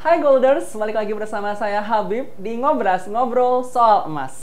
Hai Golders, balik lagi bersama saya Habib di Ngobras, ngobrol soal emas.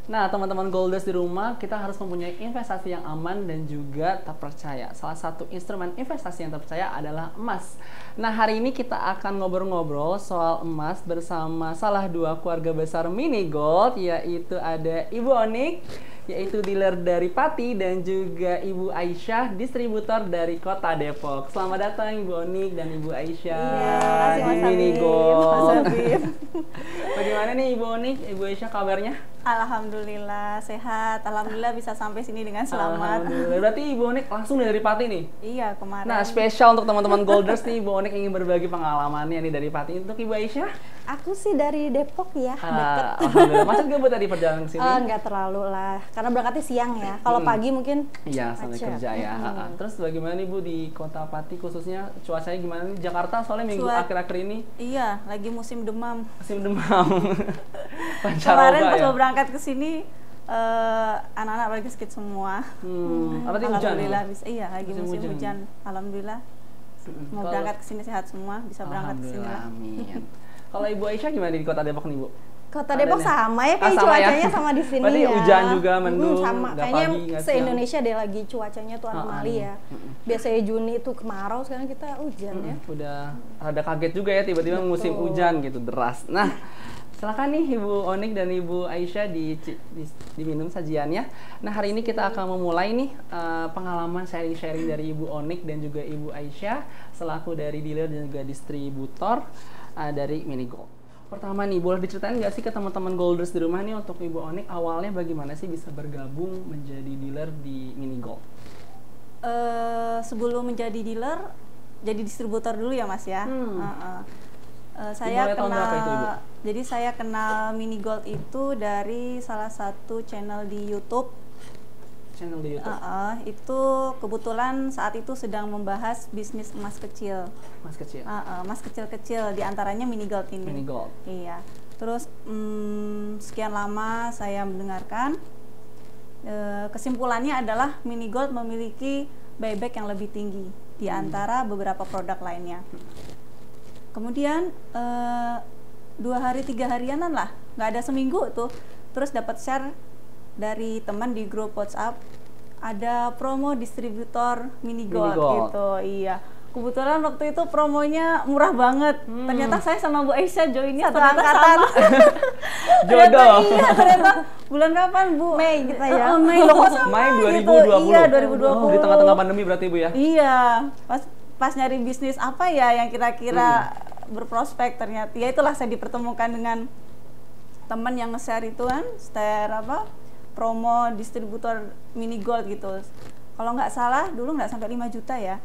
Nah, teman-teman Golders di rumah, kita harus mempunyai investasi yang aman dan juga terpercaya. Salah satu instrumen investasi yang terpercaya adalah emas. Nah, hari ini kita akan ngobrol-ngobrol soal emas bersama salah dua keluarga besar Mini Gold, yaitu ada Ibu Onik, yaitu dealer dari Pati, dan juga Ibu Aisyah, distributor dari Kota Depok. Selamat datang Ibu Onik dan Ibu Aisyah di Mini Gold. Bagaimana nih Ibu Onik, Ibu Aisyah kabarnya? Alhamdulillah sehat, alhamdulillah bisa sampai sini dengan selamat. Alhamdulillah. Berarti Ibu Onik langsung dari Pati nih? Iya, kemarin. Nah, spesial untuk teman-teman Golders nih, Ibu Onik ingin berbagi pengalamannya nih dari Pati. Untuk Ibu Aisyah? Aku sih dari Depok ya, deket. Alhamdulillah. Macet gak Bu tadi perjalanan ke sini? Nggak terlalu lah, karena berangkatnya siang ya. Kalau pagi mungkin iya, sampai kerja ya. Terus bagaimana nih Bu di Kota Pati khususnya, cuacanya gimana nih? Jakarta soalnya minggu akhir-akhir ini? Iya, lagi musim demam. Musim demam. Kemarin pas mau berangkat ke sini, anak-anak lagi sakit semua. Berarti hujan? Alhamdulillah bisa. Iya, lagi musim hujan. Alhamdulillah. Mau berangkat ke sini sehat semua, bisa berangkat ke sini lah. Amin. Kalau Ibu Aisyah gimana di Kota Depok nih Bu? Kota Depok sama ya, kayak cuacanya sama di sini berarti ya. hujan juga, mendung, sama. Kayaknya se-Indonesia deh lagi cuacanya tuh anomali ya. Biasanya Juni itu kemarau, sekarang kita hujan ya. Udah ada kaget juga ya tiba-tiba musim hujan gitu deras. Nah, silakan nih Ibu Onik dan Ibu Aisyah diminum sajiannya. Nah, hari ini kita akan memulai nih pengalaman sharing-sharing dari Ibu Onik dan juga Ibu Aisyah selaku dari dealer dan juga distributor dari Mini Gold. Pertama nih, boleh diceritain nggak sih ke teman-teman Golders di rumah nih, untuk Ibu Onik awalnya bagaimana sih bisa bergabung menjadi dealer di Mini Gold? Sebelum menjadi dealer, jadi distributor dulu ya Mas ya. Saya kenal, berapa itu, Ibu? jadi saya kenal Mini Gold itu dari salah satu channel di YouTube. Channel di YouTube? Itu kebetulan saat itu sedang membahas bisnis emas kecil. Emas kecil? Emas kecil-kecil, diantaranya Mini Gold ini. Mini Gold? Iya. Terus sekian lama saya mendengarkan, kesimpulannya adalah Mini Gold memiliki buyback yang lebih tinggi di antara beberapa produk lainnya. Kemudian 2 hari 3 harianan lah, nggak ada seminggu tuh, terus dapat share dari teman di grup WhatsApp, ada promo distributor Mini Gold gitu. Iya, kebetulan waktu itu promonya murah banget. Ternyata saya sama Bu Aisyah joinnya satu angkatan. Jodoh. Iya, ternyata bulan kapan Bu? Mei kita ya. Mei loh, kok sama Mei 2020. gitu. Iya, 2020. Oh, di tengah-tengah pandemi berarti Bu ya? Iya, pas nyari bisnis apa ya yang kira-kira berprospek, ternyata ya itulah saya dipertemukan dengan teman yang nge-share itu kan, promo distributor Mini Gold gitu. Kalau nggak salah dulu nggak sampai 5 juta ya,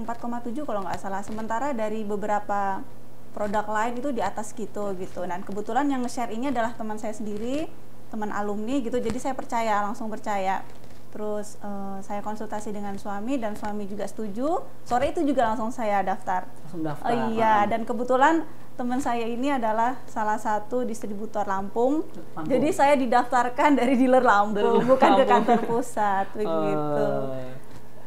4,7 kalau nggak salah. Sementara dari beberapa produk lain itu di atas gitu. Dan kebetulan yang nge-share ini adalah teman saya sendiri, teman alumni gitu. Jadi saya langsung percaya. Terus saya konsultasi dengan suami dan suami juga setuju. Sore itu juga langsung saya daftar. Langsung daftar? Iya, dan kebetulan teman saya ini adalah salah satu distributor Lampung. Jadi saya didaftarkan dari dealer Lampung, bukan ke kantor pusat begitu.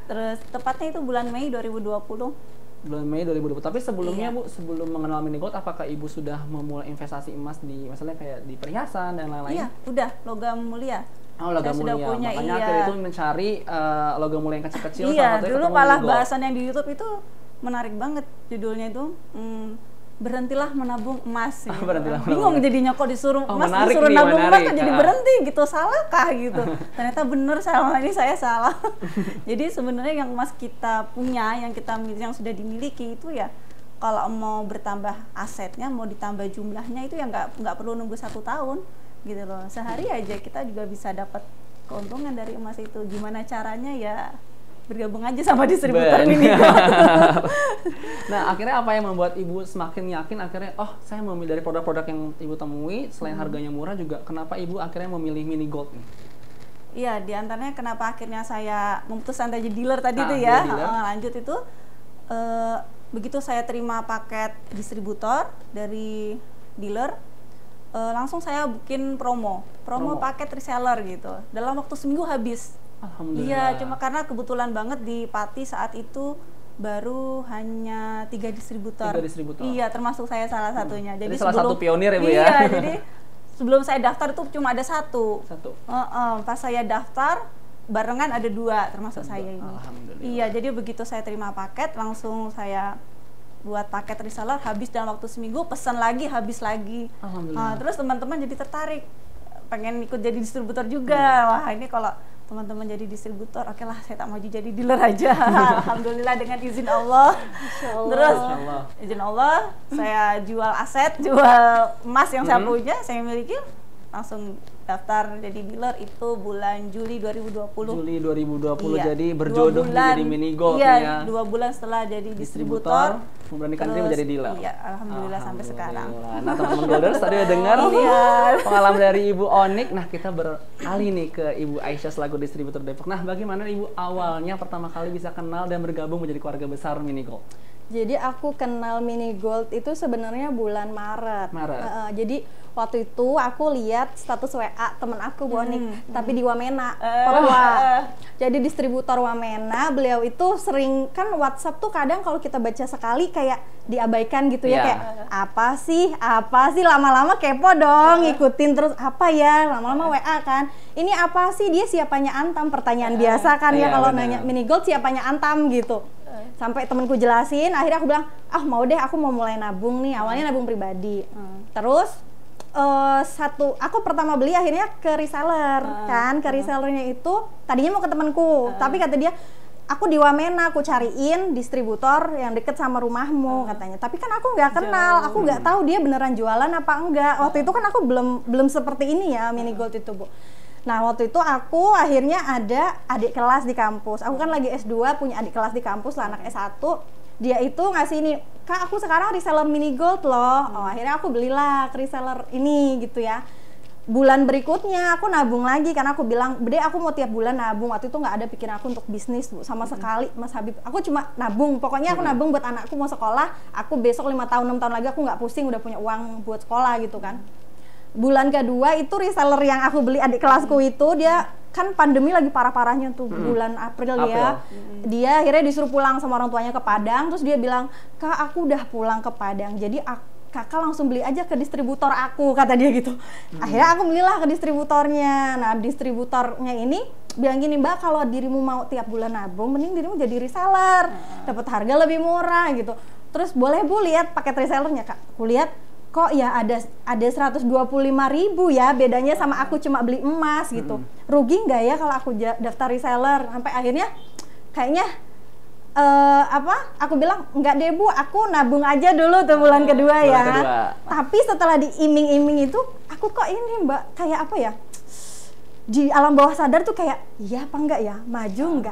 Terus tepatnya itu bulan Mei 2020. Bulan Mei 2020. Tapi sebelumnya Bu, sebelum mengenal Mini Gold, apakah Ibu sudah memulai investasi emas di misalnya kayak di perhiasan dan lain-lain? Iya, udah logam mulia. Oh, logam mulia. Sudah punya, makanya akhirnya itu mencari logam mulia yang kecil-kecil. Iya, dulu malah bahasan yang di YouTube itu menarik banget, judulnya itu berhentilah menabung emas. Gitu. Bingung jadinya kok disuruh emas, disuruh nabung emas kok jadi berhenti gitu, salahkah gitu. Ternyata bener, selama ini saya salah. Jadi sebenarnya yang emas kita punya, yang kita miliki, yang sudah dimiliki itu ya, kalau mau bertambah asetnya, mau ditambah jumlahnya itu ya nggak perlu nunggu 1 tahun. gitu loh. Sehari aja kita juga bisa dapat keuntungan dari emas itu. Gimana caranya ya bergabung aja sama distributor mini gold. Nah, akhirnya apa yang membuat Ibu semakin yakin akhirnya, oh saya memilih dari produk-produk yang Ibu temui, selain harganya murah juga, kenapa Ibu akhirnya memilih mini gold nih? Iya, diantaranya kenapa akhirnya saya memutuskan jadi dealer tadi tuh jadi ya. dealer. Lanjut itu, begitu saya terima paket distributor dari dealer, langsung saya bikin promo paket reseller gitu. Dalam waktu seminggu habis. Alhamdulillah. Iya, cuma karena kebetulan banget di Pati saat itu baru hanya 3 distributor. 3 distributor. Iya, termasuk saya salah satunya. Jadi salah satu pionir ya Bu ya? Iya, jadi sebelum saya daftar itu cuma ada satu. Pas saya daftar barengan ada 2 termasuk saya ini. Alhamdulillah. Iya, jadi begitu saya terima paket langsung saya buat paket reseller, habis dalam waktu seminggu, pesan lagi, habis lagi. Alhamdulillah. Terus teman-teman jadi tertarik, pengen ikut jadi distributor juga. Wah, ini kalau teman-teman jadi distributor, oke lah saya tak maju jadi dealer aja. Alhamdulillah dengan izin Allah. Terus izin Allah, saya jual aset, jual emas yang saya punya, saya miliki, langsung daftar jadi dealer itu bulan Juli 2020. Juli 2020, iya. Jadi berjodoh jadi mini gold iya, ya. 2 bulan setelah jadi distributor, memberanikan diri menjadi dealer. Iya, alhamdulillah sampai sekarang. Nah, teman-teman Golders tadi udah dengar pengalaman dari Ibu Onik. Nah, kita beralih nih ke Ibu Aisyah selaku distributor Depok. Nah, bagaimana Ibu awalnya pertama kali bisa kenal dan bergabung menjadi keluarga besar Mini Gold? Jadi aku kenal Mini Gold itu sebenarnya bulan Maret. Jadi waktu itu aku lihat status WA temen aku Bu Onik, tapi di Wamena, Papua. Jadi distributor Wamena, beliau itu sering, kan WhatsApp tuh kadang kalau kita baca sekali kayak diabaikan gitu ya, kayak apa sih lama-lama kepo dong, ngikutin terus apa ya, lama-lama WA kan. Ini apa sih, dia siapanya Antam, pertanyaan biasa kan ya kalau nanya Mini Gold siapanya Antam gitu. Sampai temenku jelasin, akhirnya aku bilang, mau deh, aku mau mulai nabung nih. Awalnya nabung pribadi. Terus aku pertama beli akhirnya ke reseller kan, ke resellernya itu tadinya mau ke temanku, tapi kata dia, aku di Wamena, aku cariin distributor yang deket sama rumahmu katanya. Tapi kan aku nggak kenal, aku nggak tahu dia beneran jualan apa enggak. Waktu itu kan aku belum seperti ini ya Mini Gold itu Bu. Nah waktu itu aku akhirnya ada adik kelas di kampus. Aku kan lagi S2, punya adik kelas di kampus lah, anak S1. Dia itu ngasih ini, Kak aku sekarang reseller Mini Gold loh. Akhirnya aku belilah ke reseller ini gitu ya. Bulan berikutnya aku nabung lagi karena aku bilang, Bede aku mau tiap bulan nabung. Waktu itu nggak ada pikiran aku untuk bisnis Bu, sama sekali Mas Habib. Aku cuma nabung, pokoknya aku nabung buat anakku mau sekolah. Aku besok 5 tahun 6 tahun lagi aku nggak pusing, udah punya uang buat sekolah gitu kan. Bulan kedua itu reseller yang aku beli adik kelasku itu, dia kan pandemi lagi parah-parahnya tuh bulan April ya. Dia akhirnya disuruh pulang sama orang tuanya ke Padang, terus dia bilang, Kak aku udah pulang ke Padang, jadi kakak langsung beli aja ke distributor aku, kata dia gitu. Akhirnya aku belilah ke distributornya. Nah distributornya ini bilang gini, Mbak kalau dirimu mau tiap bulan nabung, mending dirimu jadi reseller, dapat harga lebih murah gitu. Terus boleh Bu lihat paket resellernya Kak. Aku lihat kok ya ada 125.000 ya bedanya sama aku cuma beli emas gitu. Rugi nggak ya kalau aku daftar reseller? Sampai akhirnya kayaknya aku bilang enggak deh Bu, aku nabung aja dulu tuh bulan kedua ya. Tapi setelah diiming-iming itu aku kok ini Mbak kayak apa ya, di alam bawah sadar tuh kayak iya apa enggak ya, maju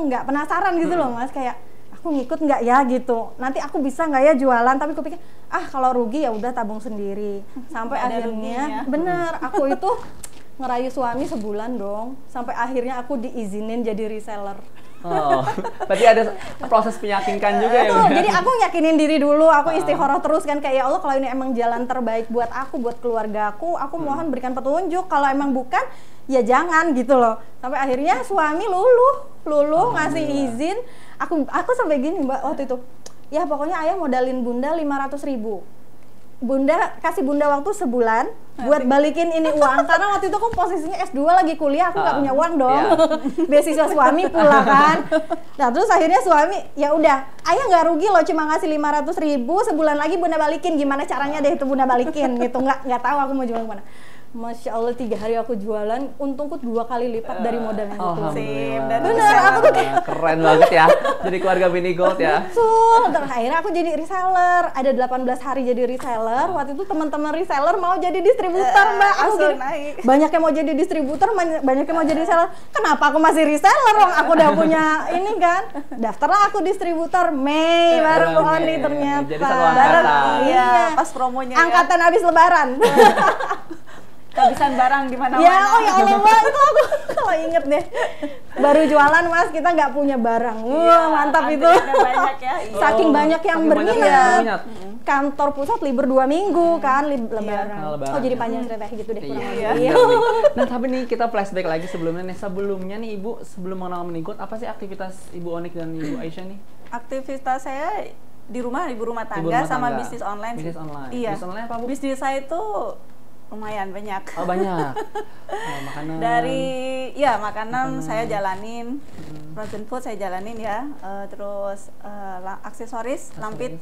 enggak, penasaran gitu loh Mas, kayak aku ngikut nggak ya gitu, nanti aku bisa nggak ya jualan. Tapi aku pikir kalau rugi ya udah tabung sendiri. Sampai akhirnya bener aku itu ngerayu suami sebulan dong, sampai akhirnya aku diizinin jadi reseller. Berarti ada proses meyakinkan juga ya. Jadi aku yakinin diri dulu, aku istikharah terus kan, kayak ya Allah kalau ini emang jalan terbaik buat aku, buat keluarga aku mohon berikan petunjuk. Kalau emang bukan ya jangan gitu loh. Sampai akhirnya suami luluh ngasih izin. Aku sampai gini Mbak waktu itu, ya pokoknya ayah modalin Bunda 500.000. Bunda kasih Bunda waktu sebulan buat balikin ini uang, karena waktu itu aku posisinya S2 lagi kuliah, aku nggak punya uang dong. Beasiswa suami pula kan. Nah terus akhirnya suami ya udah, ayah nggak rugi loh cuma ngasih 500.000, sebulan lagi Bunda balikin, gimana caranya deh itu Bunda balikin gitu. Nggak tahu aku mau jual kemana. Masya Allah 3 hari aku jualan, untungku 2 kali lipat dari modal yang aku keluarin. Alhamdulillah. Bener, aku tuh kayak keren banget ya. Jadi keluarga Mini Gold ya. betul. Dan akhirnya aku jadi reseller. Ada 18 hari jadi reseller. Waktu itu teman-teman reseller mau jadi distributor, Mbak. Aku langsung gini, naik. banyak yang mau jadi distributor, banyak yang mau jadi reseller. Kenapa aku masih reseller? Wong aku udah punya ini kan. Daftarlah aku distributor Mei baru Bu Oni ternyata. Jadi satu angkatan. Iya, pas promonya Angkatan habis lebaran. kehabisan barang di mana-mana. Ya, oh ya Allah Mbak, itu aku kalau inget deh. Baru jualan Mas, kita nggak punya barang. Wah, mantap itu. Banyak ya. Saking banyak yang Saking banyak yang berminat. berminat. Kantor pusat libur 2 minggu kan, lebaran. Lebaran. Oh jadi panjang cerita gitu deh kurang Iya. lebih. bener nih. Nah tapi nih kita flashback lagi sebelumnya nih. Sebelumnya nih Ibu, sebelum mengenal Mini Gold, apa sih aktivitas Ibu Onik dan Ibu Aisyah nih? Aktivitas saya di rumah, ibu rumah tangga, Ibu rumah sama tangga. bisnis online. Bisnis online. Iya. Bisnis online apa Bu? Bisnis saya itu lumayan banyak. Oh banyak. Makanan. Dari makanan saya jalanin, frozen food saya jalanin ya, terus aksesoris lampit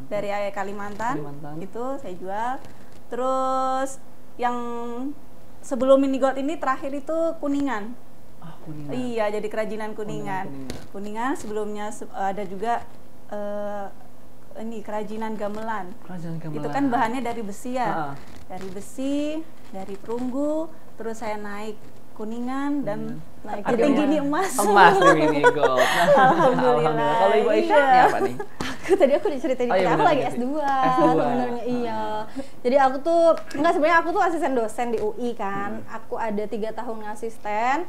dari Kalimantan, itu saya jual. Terus yang sebelum Mini Gold ini terakhir itu Kuningan. Kuningan. Iya, jadi kerajinan Kuningan. Kuningan sebelumnya ada juga ini kerajinan gamelan. Itu kan bahannya dari besi ya. Dari besi, dari perunggu, terus saya naik Kuningan dan naik tinggi emas. Emas di Mini Gold. Alhamdulillah. Kalau Ibu Aisyah ini apa nih? Tadi aku diceritain aku lagi S2 sebenarnya. Iya. Jadi aku tuh sebenarnya aku tuh asisten dosen di UI kan. Aku ada 3 tahun ngasisten.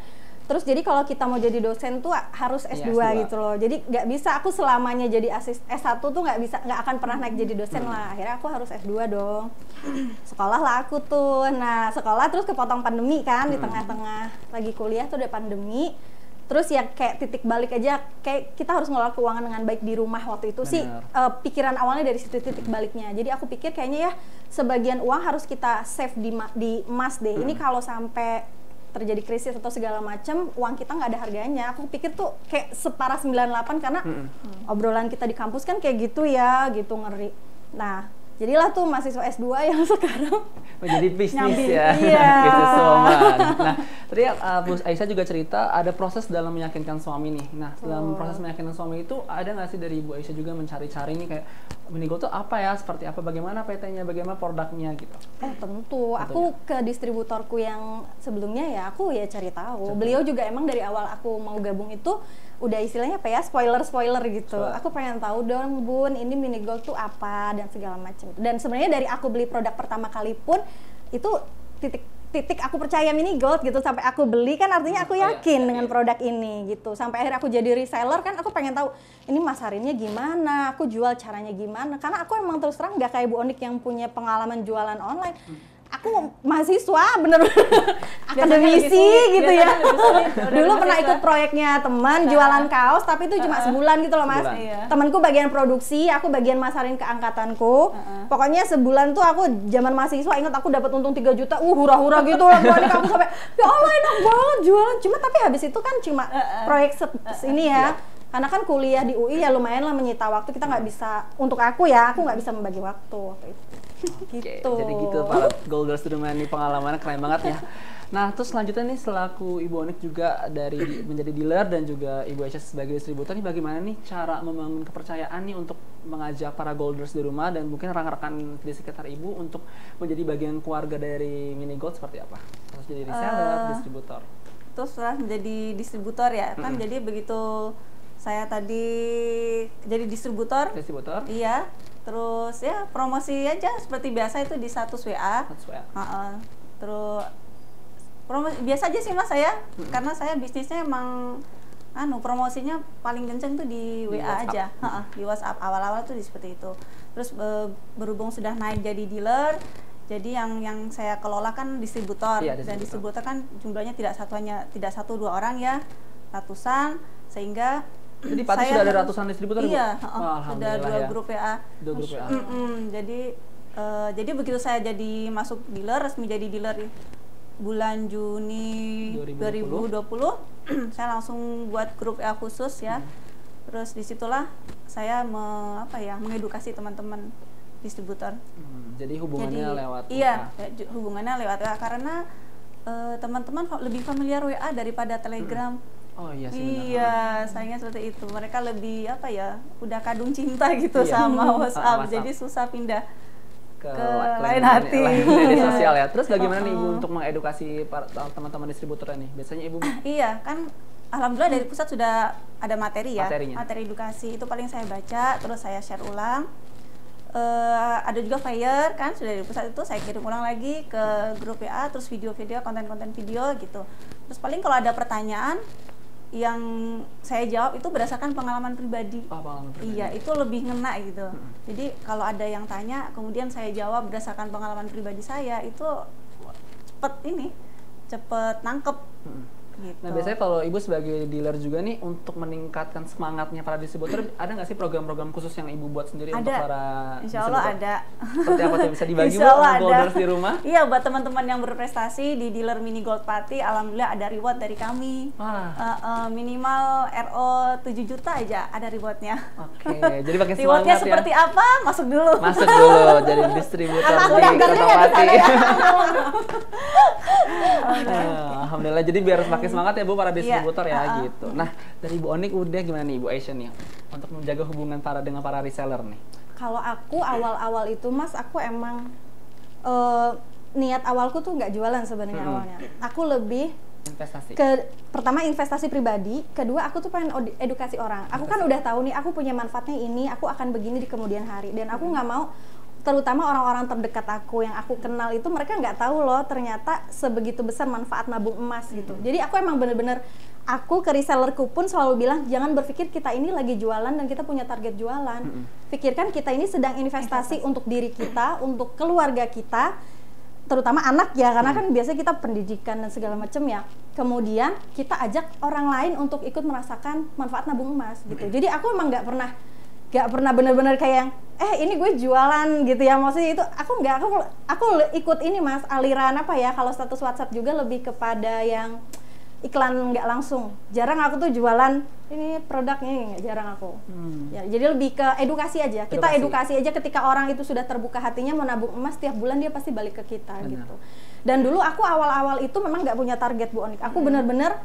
Terus jadi kalau kita mau jadi dosen tuh harus S2, gitu loh. Jadi nggak bisa aku selamanya jadi S1 tuh nggak akan pernah naik jadi dosen lah. Akhirnya aku harus S2 dong. Sekolah lah aku tuh. Nah, sekolah terus kepotong pandemi kan di tengah-tengah lagi kuliah tuh ada pandemi. Terus ya kayak titik balik aja, kayak kita harus ngelola keuangan dengan baik di rumah waktu itu sih. Pikiran awalnya dari situ titik baliknya. Jadi aku pikir kayaknya ya sebagian uang harus kita save di emas deh. Ini kalau sampai terjadi krisis atau segala macam, uang kita nggak ada harganya. Aku pikir tuh kayak separah 98 karena obrolan kita di kampus kan kayak gitu ya, gitu ngeri. Nah, jadilah tuh mahasiswa S2 yang sekarang menjadi bisnis ya, iya. bisnis woman. Nah, tadi Bu Aisyah juga cerita ada proses dalam meyakinkan suami nih. Nah, dalam proses meyakinkan suami itu ada nggak sih dari Bu Aisyah juga mencari-cari nih kayak Mini Gold tuh apa ya, seperti apa, bagaimana PT-nya, bagaimana produknya gitu? Oh tentu, aku ke distributorku yang sebelumnya ya aku ya cari tahu. Beliau juga emang dari awal aku mau gabung itu udah istilahnya apa ya, spoiler gitu. Aku pengen tahu dong Bun, ini Mini Gold tuh apa dan segala macam. Dan sebenarnya dari aku beli produk pertama kali pun itu titik aku percaya Mini Gold gitu, sampai aku beli kan artinya aku yakin dengan produk ini gitu. Sampai akhirnya aku jadi reseller kan aku pengen tahu ini masarinnya gimana, aku jual caranya gimana. Karena aku emang terus terang nggak kayak Bu Onik yang punya pengalaman jualan online. Aku mahasiswa bener-bener akademisi gitu ya. Dulu pernah ikut proyeknya teman jualan kaos, tapi itu cuma sebulan gitu loh Mas. Temanku bagian produksi, aku bagian masarin ke angkatanku. Pokoknya sebulan tuh aku zaman mahasiswa ingat aku dapat untung 3 juta, hura-hura gitu loh. Aku sampai ya Allah enak banget jualan. Cuma tapi habis itu kan cuma proyek ini ya. Karena kan kuliah di UI ya lumayan lah menyita waktu, kita nggak bisa, untuk aku ya, aku nggak bisa membagi waktu waktu itu. Gitu. Jadi gitu para Golders di rumah ini pengalamannya keren banget ya. Nah terus selanjutnya nih selaku Ibu Onik juga dari menjadi dealer dan juga Ibu Aisyah sebagai distributor nih, bagaimana nih cara membangun kepercayaan nih untuk mengajak para Golders di rumah dan mungkin rekan-rekan di sekitar Ibu untuk menjadi bagian keluarga dari Mini Gold seperti apa? Terus jadi reseller, distributor. Terus setelah menjadi distributor ya kan, jadi begitu saya tadi jadi distributor. Iya. Terus ya promosi aja seperti biasa itu di status WA. Terus promosi biasa aja sih Mas saya, karena saya bisnisnya emang promosinya paling kenceng tuh di WA aja. Di WhatsApp awal-awal tuh seperti itu. Terus berhubung sudah naik jadi dealer, jadi yang saya kelola kan distributor. Dan distributor kan jumlahnya tidak 1-2 orang ya, ratusan, sehingga jadi pasti sudah ada ratusan distributor? Iya, sudah 2 grup WA. Jadi begitu saya jadi masuk dealer, resmi jadi dealer bulan Juni 2020, saya langsung buat grup WA khusus ya. Terus disitulah saya mengedukasi teman-teman distributor. Jadi hubungannya lewat iya, WA. hubungannya lewat WA karena teman-teman lebih familiar WA daripada Telegram. Oh iya sih. Iya, sayangnya seperti itu. Mereka lebih apa ya, udah kadung cinta gitu sama WhatsApp, jadi susah pindah ke lain hati. Media sosial ya. Terus bagaimana nih Ibu untuk mengedukasi teman-teman distributornya nih? Biasanya Ibu iya, kan alhamdulillah dari pusat sudah ada materi ya. Materi edukasi itu paling saya baca, terus saya share ulang. Ada juga flyer kan sudah dari pusat, itu saya kirim ulang lagi ke grup WA, terus video-video, konten-konten video gitu. Terus paling kalau ada pertanyaan yang saya jawab itu berdasarkan pengalaman pribadi. Pengalaman pribadi. Iya, itu lebih ngena gitu. Jadi kalau ada yang tanya, kemudian saya jawab berdasarkan pengalaman pribadi saya, itu cepet nangkep. Gitu. Nah biasanya kalau Ibu sebagai dealer juga nih, untuk meningkatkan semangatnya para distributor, ada nggak sih program-program khusus yang Ibu buat sendiri untuk para Insya Allah ada. Seperti apa tuh, bisa dibagi Bu sama Golders di rumah? Iya, buat teman-teman yang berprestasi di dealer Mini Gold Party, alhamdulillah ada reward dari kami. Minimal RO 7 juta aja ada rewardnya. Oke, jadi makin semangat ya. Rewardnya seperti apa? Masuk dulu jadi distributor di Kota Pati. Alhamdulillah, jadi biar semakin semangat ya Bu para distributor ya gitu. Nah dari Ibu Onik udah, gimana nih Ibu Aisyah nih untuk menjaga hubungan dengan para reseller nih? Kalau aku awal-awal itu Mas, aku emang niat awalku tuh nggak jualan sebenarnya awalnya. Aku lebih investasi. Pertama investasi pribadi, kedua aku tuh pengen edukasi orang. Aku kan udah tahu nih aku punya manfaatnya ini, aku akan begini di kemudian hari, dan aku nggak mau terutama orang-orang terdekat aku yang aku kenal itu mereka nggak tahu loh ternyata sebegitu besar manfaat nabung emas gitu. Jadi aku emang bener-bener, aku ke resellerku pun selalu bilang jangan berpikir kita ini lagi jualan dan kita punya target jualan. Pikirkan kita ini sedang investasi untuk diri kita, untuk keluarga kita, terutama anak ya, karena kan biasanya kita pendidikan dan segala macam ya. Kemudian kita ajak orang lain untuk ikut merasakan manfaat nabung emas gitu. Jadi aku emang nggak pernah bener-bener kayak yang ini gue jualan gitu ya, maksudnya itu aku ikut ini Mas, aliran apa ya, kalau status WhatsApp juga lebih kepada yang iklan nggak langsung. Jarang aku tuh jualan ini produk ini, nggak jarang aku. Ya, jadi lebih ke edukasi aja. Kita edukasi aja, ketika orang itu sudah terbuka hatinya mau nabung emas tiap bulan dia pasti balik ke kita. Gitu. Dan dulu aku awal-awal itu memang nggak punya target Bu Onik. Aku bener-bener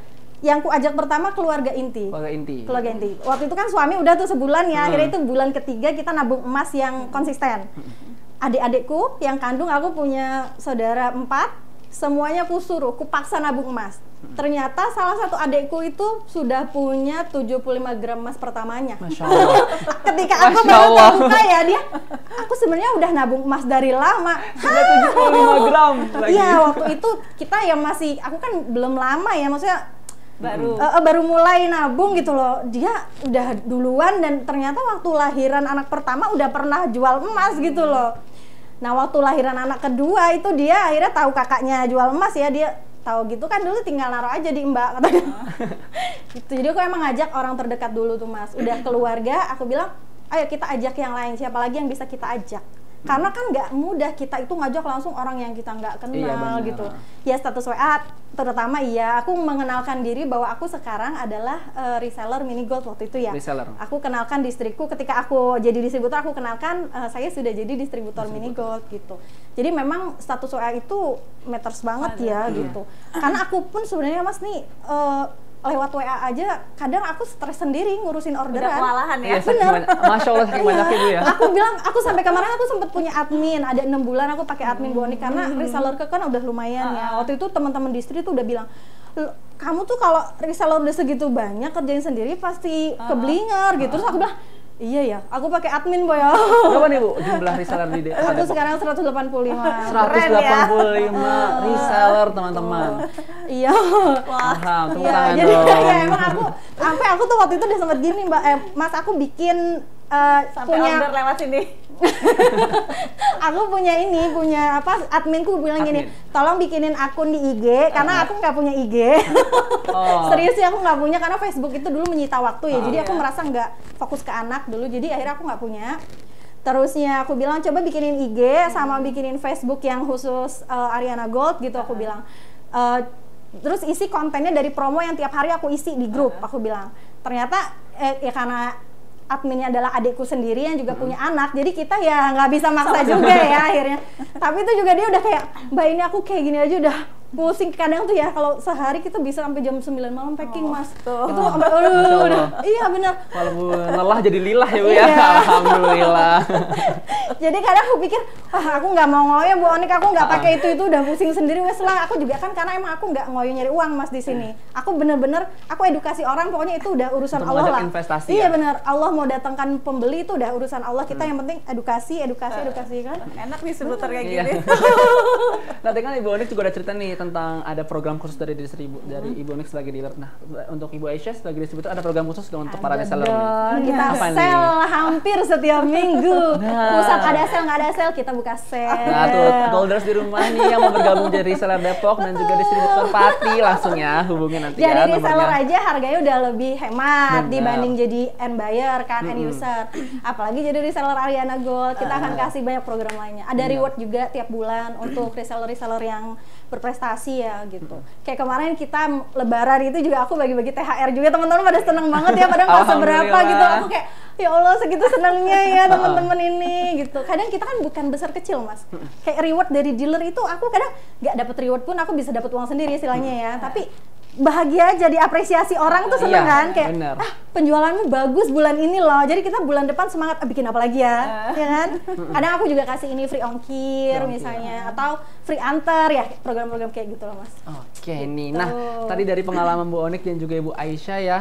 yang ku ajak pertama keluarga inti. Keluarga inti. Waktu itu kan suami udah tuh sebulan ya, akhirnya itu bulan ketiga kita nabung emas yang konsisten. Adik-adikku yang kandung, aku punya saudara 4, semuanya ku suruh, ku paksa nabung emas. Ternyata salah satu adikku itu sudah punya 75 gram emas pertamanya. Masya Allah. Ketika aku baru terbuka ya, aku sebenarnya udah nabung emas dari lama. Sudah 75 gram lagi. Iya, waktu itu kita yang masih, aku kan belum lama ya, maksudnya baru mulai nabung gitu loh. Dia udah duluan dan ternyata waktu lahiran anak pertama udah pernah jual emas gitu loh. Nah waktu lahiran anak kedua itu dia akhirnya tahu kakaknya jual emas ya, dia tahu gitu kan, dulu tinggal naruh aja di mbak katanya. Gitu. Jadi aku emang ngajak orang terdekat dulu tuh Mas. Udah keluarga aku bilang ayo kita ajak yang lain, siapa lagi yang bisa kita ajak. Karena kan nggak mudah kita itu ngajak langsung orang yang kita nggak kenal gitu. Ya status WA terutama aku mengenalkan diri bahwa aku sekarang adalah reseller Mini Gold waktu itu ya. Aku kenalkan distrikku, ketika aku jadi distributor aku kenalkan saya sudah jadi distributor Mini Gold gitu. Jadi memang status WA itu matters banget gitu. Karena aku pun sebenarnya Mas nih lewat WA aja kadang aku stres sendiri ngurusin orderan. Udah kewalahan ya. Bener. Masya Allah saking banyak itu ya. Aku bilang, aku sampai kemarin aku sempat punya admin, ada 6 bulan aku pakai admin Bu Onik karena reseller kan udah lumayan ya. Waktu itu teman-teman distri tuh udah bilang, kamu tuh kalau reseller udah segitu banyak kerjain sendiri pasti keblinger gitu. Terus aku bilang, iya ya, aku pakai admin Boy. Berapa nih Bu jumlah reseller di Depok? Aku sekarang 185. 185 reseller teman-teman. Iya. Wah, tepuk tangan jadi dong. ya emang aku tuh waktu itu udah sempet gini Mbak, Mas aku bikin sampai order lewat sini. Aku punya adminku bilang gini, tolong bikinin akun di IG karena aku nggak punya IG. Serius sih aku nggak punya karena Facebook itu dulu menyita waktu ya, jadi aku merasa nggak fokus ke anak dulu, jadi akhirnya aku nggak punya. Terusnya aku bilang coba bikinin IG sama bikinin Facebook yang khusus Ariana Gold gitu, aku bilang. Terus isi kontennya dari promo yang tiap hari aku isi di grup, aku bilang. Ternyata ya karena adminnya adalah adikku sendiri yang juga punya anak, jadi kita ya nggak bisa maksa juga ya akhirnya. Tapi itu juga dia udah kayak, Mbak ini aku kayak gini aja udah pusing. Kadang tuh ya kalau sehari kita bisa sampai jam 9 malam packing Mas. Itu sampai udah. Iya benar. Walaupun lelah jadi lilah ya Bu ya. Alhamdulillah. Jadi kadang aku pikir, aku nggak mau ngoyo Bu Onik, aku nggak pakai itu udah pusing sendiri wes lah. Aku juga kan karena emang aku nggak ngoyo nyari uang Mas di sini. Aku bener-bener aku edukasi orang, pokoknya itu udah urusan untuk Allah lah. Investasi, iya benar. Allah mau datangkan pembeli itu udah urusan Allah. Kita yang penting edukasi kan. Enak nih sebutan kayak gini. Nanti kan Ibu Onik juga udah cerita nih tentang ada program khusus dari Ibu Onik sebagai dealer. Nah, untuk Ibu Aisyah sebagai distributor ada program khusus untuk para reseller nih. Kita sel hampir setiap minggu. Pusat ada sel, nggak ada sel, kita buka sel. Nah tuh, Golders di rumah nih yang mau bergabung jadi reseller Depok dan juga distributor Pati, langsung ya hubungin nanti jadi ya nomornya. Jadi reseller aja harganya udah lebih hemat dibanding jadi end buyer kan, end user. Apalagi jadi reseller Ariana Gold, kita akan kasih banyak program lainnya. Ada reward juga tiap bulan untuk reseller yang berprestasi ya gitu. Kayak kemarin kita lebaran itu juga aku bagi-bagi THR juga, teman-teman pada seneng banget ya, padahal nggak seberapa gitu. Aku kayak ya Allah segitu senangnya ya teman-teman ini gitu. Kadang kita kan bukan besar kecil Mas. Kayak reward dari dealer itu aku kadang nggak dapat reward pun aku bisa dapat uang sendiri istilahnya ya. Tapi bahagia aja, diapresiasi orang tuh seneng kan, kayak bener. Penjualanmu bagus bulan ini loh, jadi kita bulan depan semangat bikin apa lagi ya, ya kan? Kadang aku juga kasih ini free ongkir misalnya, atau free antar ya, program-program kayak gitu loh Mas. Oke nih, nah tadi dari pengalaman Bu Onik dan juga Ibu Aisyah ya,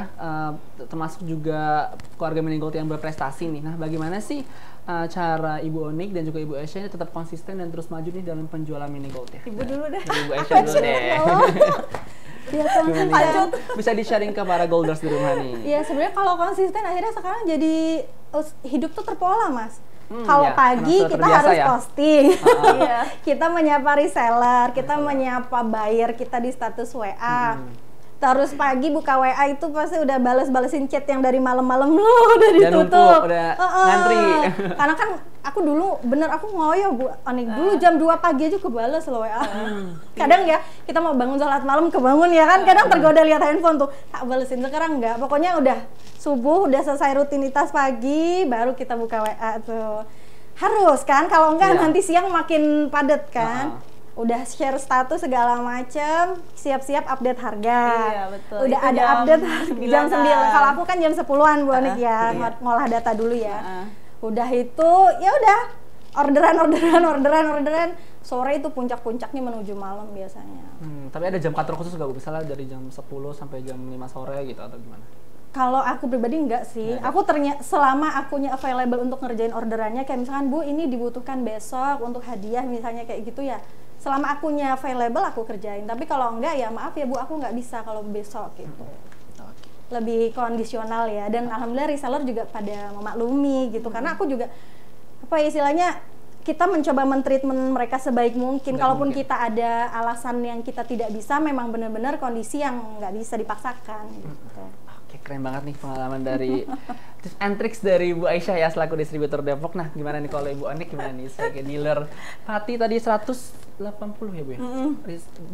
termasuk juga keluarga Mini Gold yang berprestasi nih. Nah bagaimana sih cara Ibu Onik dan juga Ibu Aisyah ini tetap konsisten dan terus maju nih dalam penjualan Mini Gold ya? Ibu dulu deh. Ibu Aisyah dulu deh. Ya kan, bisa di-sharing ke para Golders di rumah nih. Iya sebenarnya kalau konsisten akhirnya sekarang jadi hidup tuh terpola Mas. Kalau pagi kita harus posting, kita menyapa reseller, kita menyapa buyer kita di status WA. Terus pagi buka WA itu pasti udah balesin chat yang dari malam-malam loh udah ditutup. Udah ngantri. Karena kan aku dulu aku ngoyo Bu Onik dulu jam 2 pagi aja kebales loh WA. Kadang ya kita mau bangun sholat malam kebangun ya kan, kadang tergoda lihat handphone tuh tak balesin. Sekarang enggak, pokoknya udah subuh udah selesai rutinitas pagi baru kita buka WA tuh. Harus kan, kalau enggak nanti siang makin padat kan. Udah share status segala macem, siap-siap update harga. Iya, betul. Udah itu ada update jam 9. Kalau aku kan jam 10-an Bu Onik ya, ngolah data dulu ya. Udah itu ya udah orderan. Sore itu puncak-puncaknya menuju malam biasanya. Tapi ada jam kantor khusus nggak Bu? Misalnya dari jam 10 sampai jam 5 sore gitu atau gimana? Kalau aku pribadi enggak sih. Aku selama akunya available untuk ngerjain orderannya, kayak misalkan Bu ini dibutuhkan besok untuk hadiah misalnya kayak gitu ya. Selama akunya available aku kerjain. Tapi kalau enggak ya maaf ya Bu, aku nggak bisa kalau besok gitu. Lebih kondisional ya. Dan alhamdulillah reseller juga pada memaklumi gitu. Karena aku juga apa istilahnya kita mencoba mentreatment mereka sebaik mungkin. Kalaupun kita ada alasan yang kita tidak bisa, memang benar-benar kondisi yang nggak bisa dipaksakan gitu. Keren banget nih pengalaman dari tips and tricks dari Bu Aisyah ya selaku distributor Depok. Nah gimana nih kalau Ibu Onik gimana nih sebagai dealer Pati tadi 180 ya Bu ya?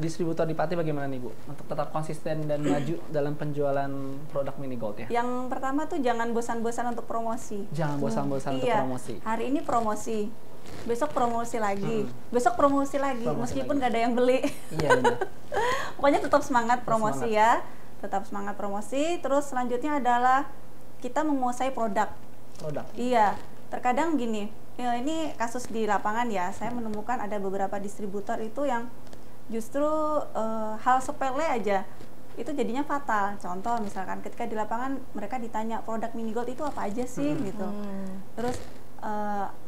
Distributor di Pati bagaimana nih Bu untuk tetap konsisten dan maju dalam penjualan produk Mini Gold ya? Yang pertama tuh jangan bosan-bosan untuk promosi. Jangan bosan-bosan untuk promosi. Hari ini promosi, besok promosi lagi, besok promosi lagi, meskipun nggak ada yang beli. Iya benar. Pokoknya tetap semangat promosi ya. Tetap semangat promosi. Terus selanjutnya adalah kita menguasai produk. Iya, terkadang gini, ini kasus di lapangan ya, saya menemukan ada beberapa distributor itu yang justru hal sepele aja itu jadinya fatal. Contoh misalkan ketika di lapangan mereka ditanya produk Mini Gold itu apa aja sih gitu. Terus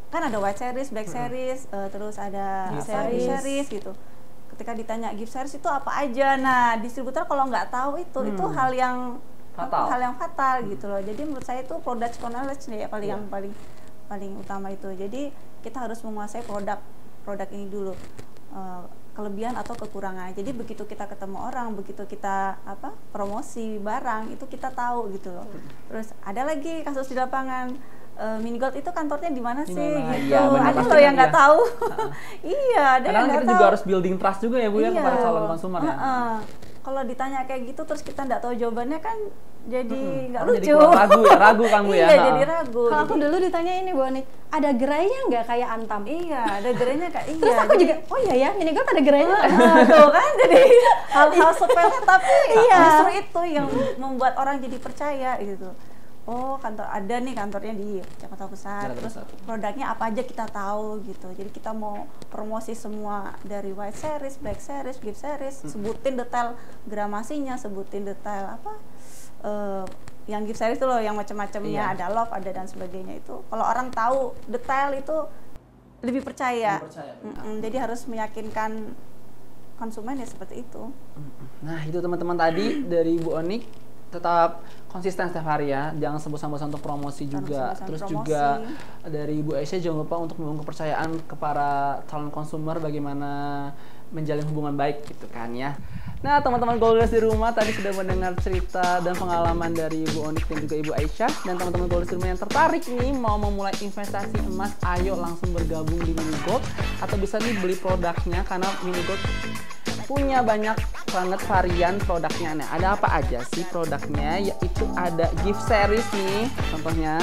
kan ada white series, black series, terus ada series gitu. Ketika ditanya gift series itu apa aja, nah distributor kalau nggak tahu itu hal yang fatal gitu loh. Jadi menurut saya itu product knowledge nih ya paling utama itu. Jadi kita harus menguasai produk ini dulu, kelebihan atau kekurangan. Jadi begitu kita ketemu orang, begitu kita promosi barang itu kita tahu gitu loh. Terus ada lagi kasus di lapangan, Mini Gold itu kantornya di mana sih? Gitu. Iya, ada loh yang nggak tahu. Iya, ada yang nggak tahu. Kadang kita juga harus building trust juga ya Bu ya kepada calon konsumen ya. kalau ditanya kayak gitu terus kita nggak tahu jawabannya kan jadi nggak Jadi lucu. ragu kamu ya. Iya, jadi ragu. Kalau aku dulu ditanya ini Bu Onik, ada gerainya nggak kayak Antam? Iya, ada gerainya Kak. Iya. Terus aku juga, oh iya ya, mini golf ada gerainya. Tuh kan, jadi hal-hal sepele tapi Iya. justru itu yang membuat orang jadi percaya gitu. Oh, kantor ada nih, kantornya di Jakarta Pusat. Terus produknya apa aja kita tahu gitu. Jadi kita mau promosi semua dari white series, black series, gift series, sebutin detail gramasinya, sebutin detail apa yang gift series itu loh, yang macam-macamnya, ada love, ada dan sebagainya itu. Kalau orang tahu detail itu lebih percaya. Jadi harus meyakinkan konsumen ya seperti itu. Nah, itu teman-teman tadi dari Bu Onik, tetap konsisten setiap hari ya, jangan bosan-bosan untuk promosi juga. Terus juga dari Ibu Aisyah jangan lupa untuk membangun kepercayaan kepada calon konsumer bagaimana menjalin hubungan baik gitu kan ya. Nah, teman-teman Golders di rumah tadi sudah mendengar cerita dan pengalaman dari Ibu Onik dan juga Ibu Aisyah. Dan teman-teman Golders di rumah yang tertarik nih mau memulai investasi emas, ayo langsung bergabung di Mini Gold atau bisa nih beli produknya karena Mini Gold punya banyak banget varian produknya. Nah, ada apa aja sih produknya? Yaitu ada gift series nih, contohnya.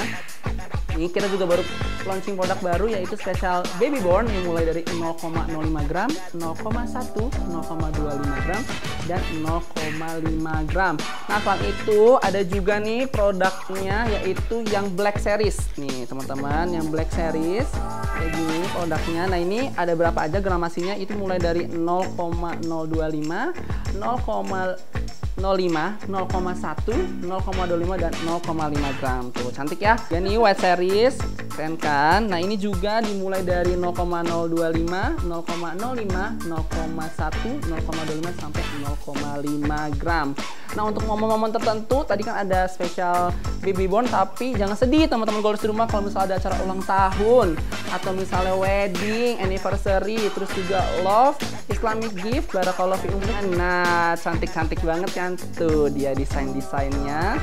Ini kita juga baru launching produk baru yaitu spesial baby born yang mulai dari 0,05 gram, 0,1, 0,25 gram, dan 0,5 gram. Nah, selain itu ada juga nih produknya yaitu yang black series. Nih teman-teman, yang black series kayak gini produknya. Nah, ini ada berapa aja gramasinya? Itu mulai dari 0,025, 0,05, 0,1, 0,25 dan 0,5 gram. Tuh, cantik ya. Ya nih white series, keren kan? Nah, ini juga dimulai dari 0,025, 0,05, 0,1, 0,25 sampai 0,5 gram. Nah, untuk momen-momen tertentu tadi kan ada spesial baby born, tapi jangan sedih teman-teman Golders di rumah kalau misalnya ada acara ulang tahun atau misalnya wedding, anniversary, terus juga love, Islamic gift, barakallahu fi umrah. Nah, cantik-cantik banget kan tuh dia desain-desainnya.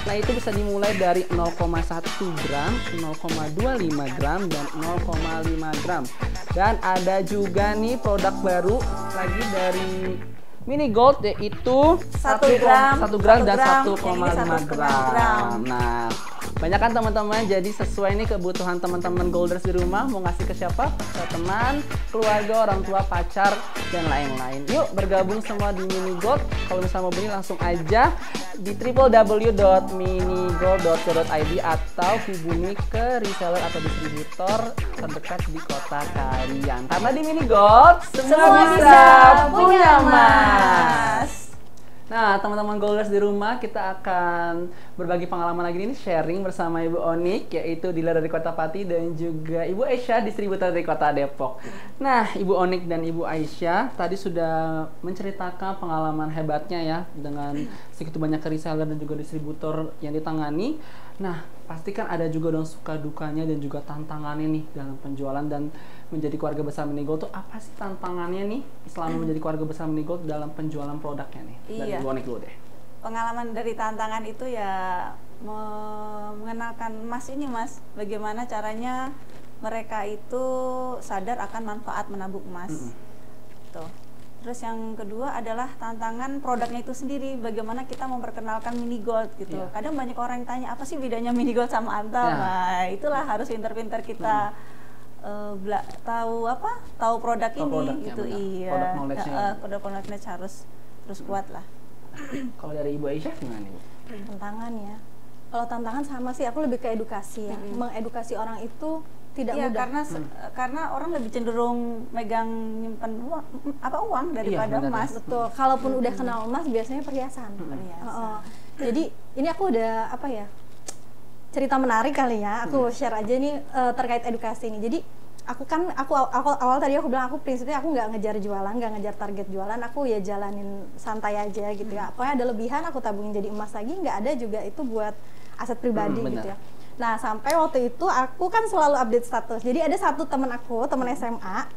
Nah, itu bisa dimulai dari 0,1 gram, 0,25 gram, dan 0,5 gram. Dan ada juga nih produk baru lagi dari Mini Gold yaitu 1 gram, dan 1,5 gram. Nah, banyak kan teman-teman, jadi sesuai nih kebutuhan teman-teman Golders di rumah, mau ngasih ke siapa? Ke teman, keluarga, orang tua, pacar, dan lain-lain. Yuk bergabung semua di Mini Gold. Kalau misalnya mau beli langsung aja di www.minigold.co.id atau hubungi ke reseller atau distributor terdekat di kota kalian. Karena di Mini Gold semua bisa punya emas. Nah, teman-teman Golders di rumah, kita akan berbagi pengalaman lagi nih, sharing bersama Ibu Onik, yaitu dealer dari Kota Pati, dan juga Ibu Aisyah, distributor dari Kota Depok. Nah, Ibu Onik dan Ibu Aisyah tadi sudah menceritakan pengalaman hebatnya ya, dengan segitu banyak reseller dan juga distributor yang ditangani. Nah, pastikan ada juga dong suka dukanya dan juga tantangannya nih dalam penjualan dan menjadi keluarga besar Mini Gold tuh apa sih tantangannya nih selama menjadi keluarga besar Mini Gold dalam penjualan produknya nih? Dari Ibu Onik dulu deh. Pengalaman dari tantangan itu ya mengenalkan Mas ini Mas, bagaimana caranya mereka itu sadar akan manfaat menabung emas. Tuh. Terus yang kedua adalah tantangan produknya itu sendiri, bagaimana kita memperkenalkan Mini Gold gitu. Kadang banyak orang yang tanya apa sih bedanya Mini Gold sama Antam. Nah, itulah harus pintar-pintar kita tahu produk ini gitu. Iya. Produk knowledge harus terus kuat lah. Kalau dari Ibu Aisyah gimana Ibu? Tantangan ya. Kalau tantangan sama sih, aku lebih ke edukasi ya. Mengedukasi orang itu tidak mudah. Karena orang lebih cenderung megang nyimpen uang daripada emas. Betul. Kalaupun udah kenal emas biasanya perhiasan. Jadi ini aku udah cerita menarik kali ya. Aku share aja nih terkait edukasi ini. Jadi aku awal tadi aku bilang aku prinsipnya aku nggak ngejar jualan, nggak ngejar target jualan. Aku ya jalanin santai aja gitu ya. Pokoknya ada lebihan aku tabungin jadi emas lagi, nggak ada juga itu buat aset pribadi gitu ya. Nah, sampai waktu itu aku kan selalu update status. Jadi ada satu teman SMA,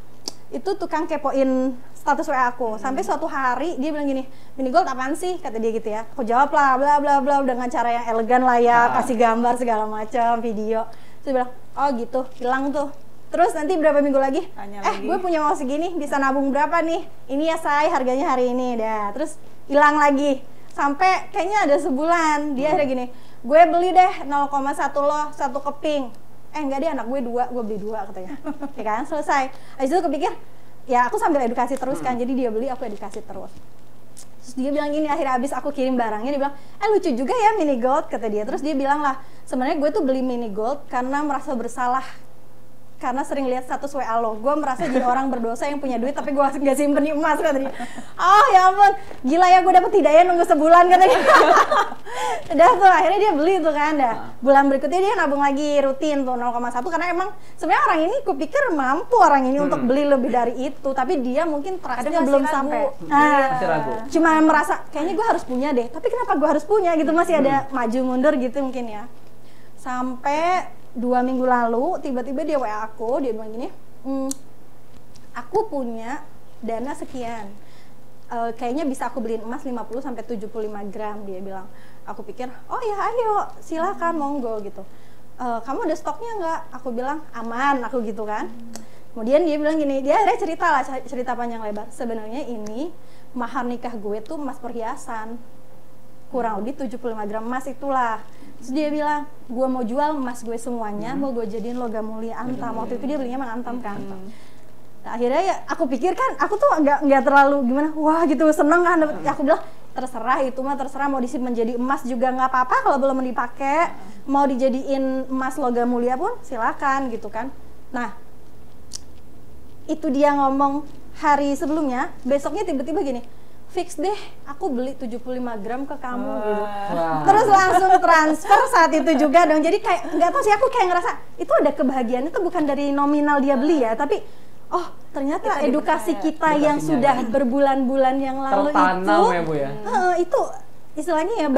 itu tukang kepoin status WA aku. Sampai suatu hari dia bilang gini, Mini Gold apaan sih? Kata dia gitu ya. Aku jawab lah, bla bla bla, dengan cara yang elegan lah ya, kasih gambar segala macam, video. Terus dia bilang, oh gitu, hilang tuh. Terus nanti berapa minggu lagi? Gue punya mau segini, bisa nabung berapa nih? Ini ya say, harganya hari ini. Dah. Terus hilang lagi. Sampai kayaknya ada sebulan dia akhirnya gini, gue beli deh 0,1 lo, 1 keping. Enggak deh, anak gue 2, gue beli 2 katanya. Ya kan, selesai. Habis itu kepikir, ya aku sambil edukasi terus kan, jadi dia beli, aku edukasi terus. Terus dia bilang gini, akhirnya habis aku kirim barangnya, dia bilang, lucu juga ya mini gold, kata dia. Terus dia bilang lah, sebenarnya gue tuh beli mini gold karena merasa bersalah, karena sering lihat status WA lo, gue merasa jadi orang berdosa yang punya duit tapi gue nggak simpen di emas, kata dia. Oh ya ampun, gila ya, gue dapet hidayah nunggu sebulan, kata dia. Udah tuh, akhirnya dia beli tuh kan, bulan berikutnya dia nabung lagi rutin tuh 0,1, karena emang sebenarnya orang ini kupikir mampu orang ini untuk beli lebih dari itu, tapi dia mungkin trustnya belum sampai. Masih ragu. Cuma merasa kayaknya gue harus punya deh, tapi kenapa gue harus punya gitu, masih ada maju mundur gitu mungkin ya. Sampai 2 minggu lalu tiba-tiba dia WA aku, dia bilang gini, aku punya dana sekian, kayaknya bisa aku beliin emas 50-75 gram, dia bilang. Aku pikir, oh ya ayo silakan monggo gitu. Kamu ada stoknya nggak? Aku bilang aman, aku gitu kan. Kemudian dia bilang gini, dia akhirnya cerita panjang lebar, sebenarnya ini mahar nikah gue tuh emas perhiasan, kurang lebih 75 gram emas itulah. Terus dia bilang, gue mau jual emas gue semuanya, mau gue jadiin logam mulia antam. Waktu itu dia belinya emang antam kan. Nah, akhirnya ya aku pikir kan, aku tuh nggak terlalu gimana, wah gitu seneng kan. Aku bilang terserah, itu mah terserah, mau disimpan jadi emas juga nggak apa-apa kalau belum dipakai, mau dijadiin emas logam mulia pun silakan gitu kan. Nah, itu dia ngomong hari sebelumnya, besoknya tiba-tiba gini, fix deh, aku beli 75 gram ke kamu gitu. Terus langsung transfer saat itu juga dong. Jadi kayak nggak tahu sih, aku kayak ngerasa itu ada kebahagiaan, itu bukan dari nominal dia beli ya, tapi oh ternyata edukasi kita yang sudah berbulan-bulan yang lalu tertanam itu ya Bu ya. Itu istilahnya ya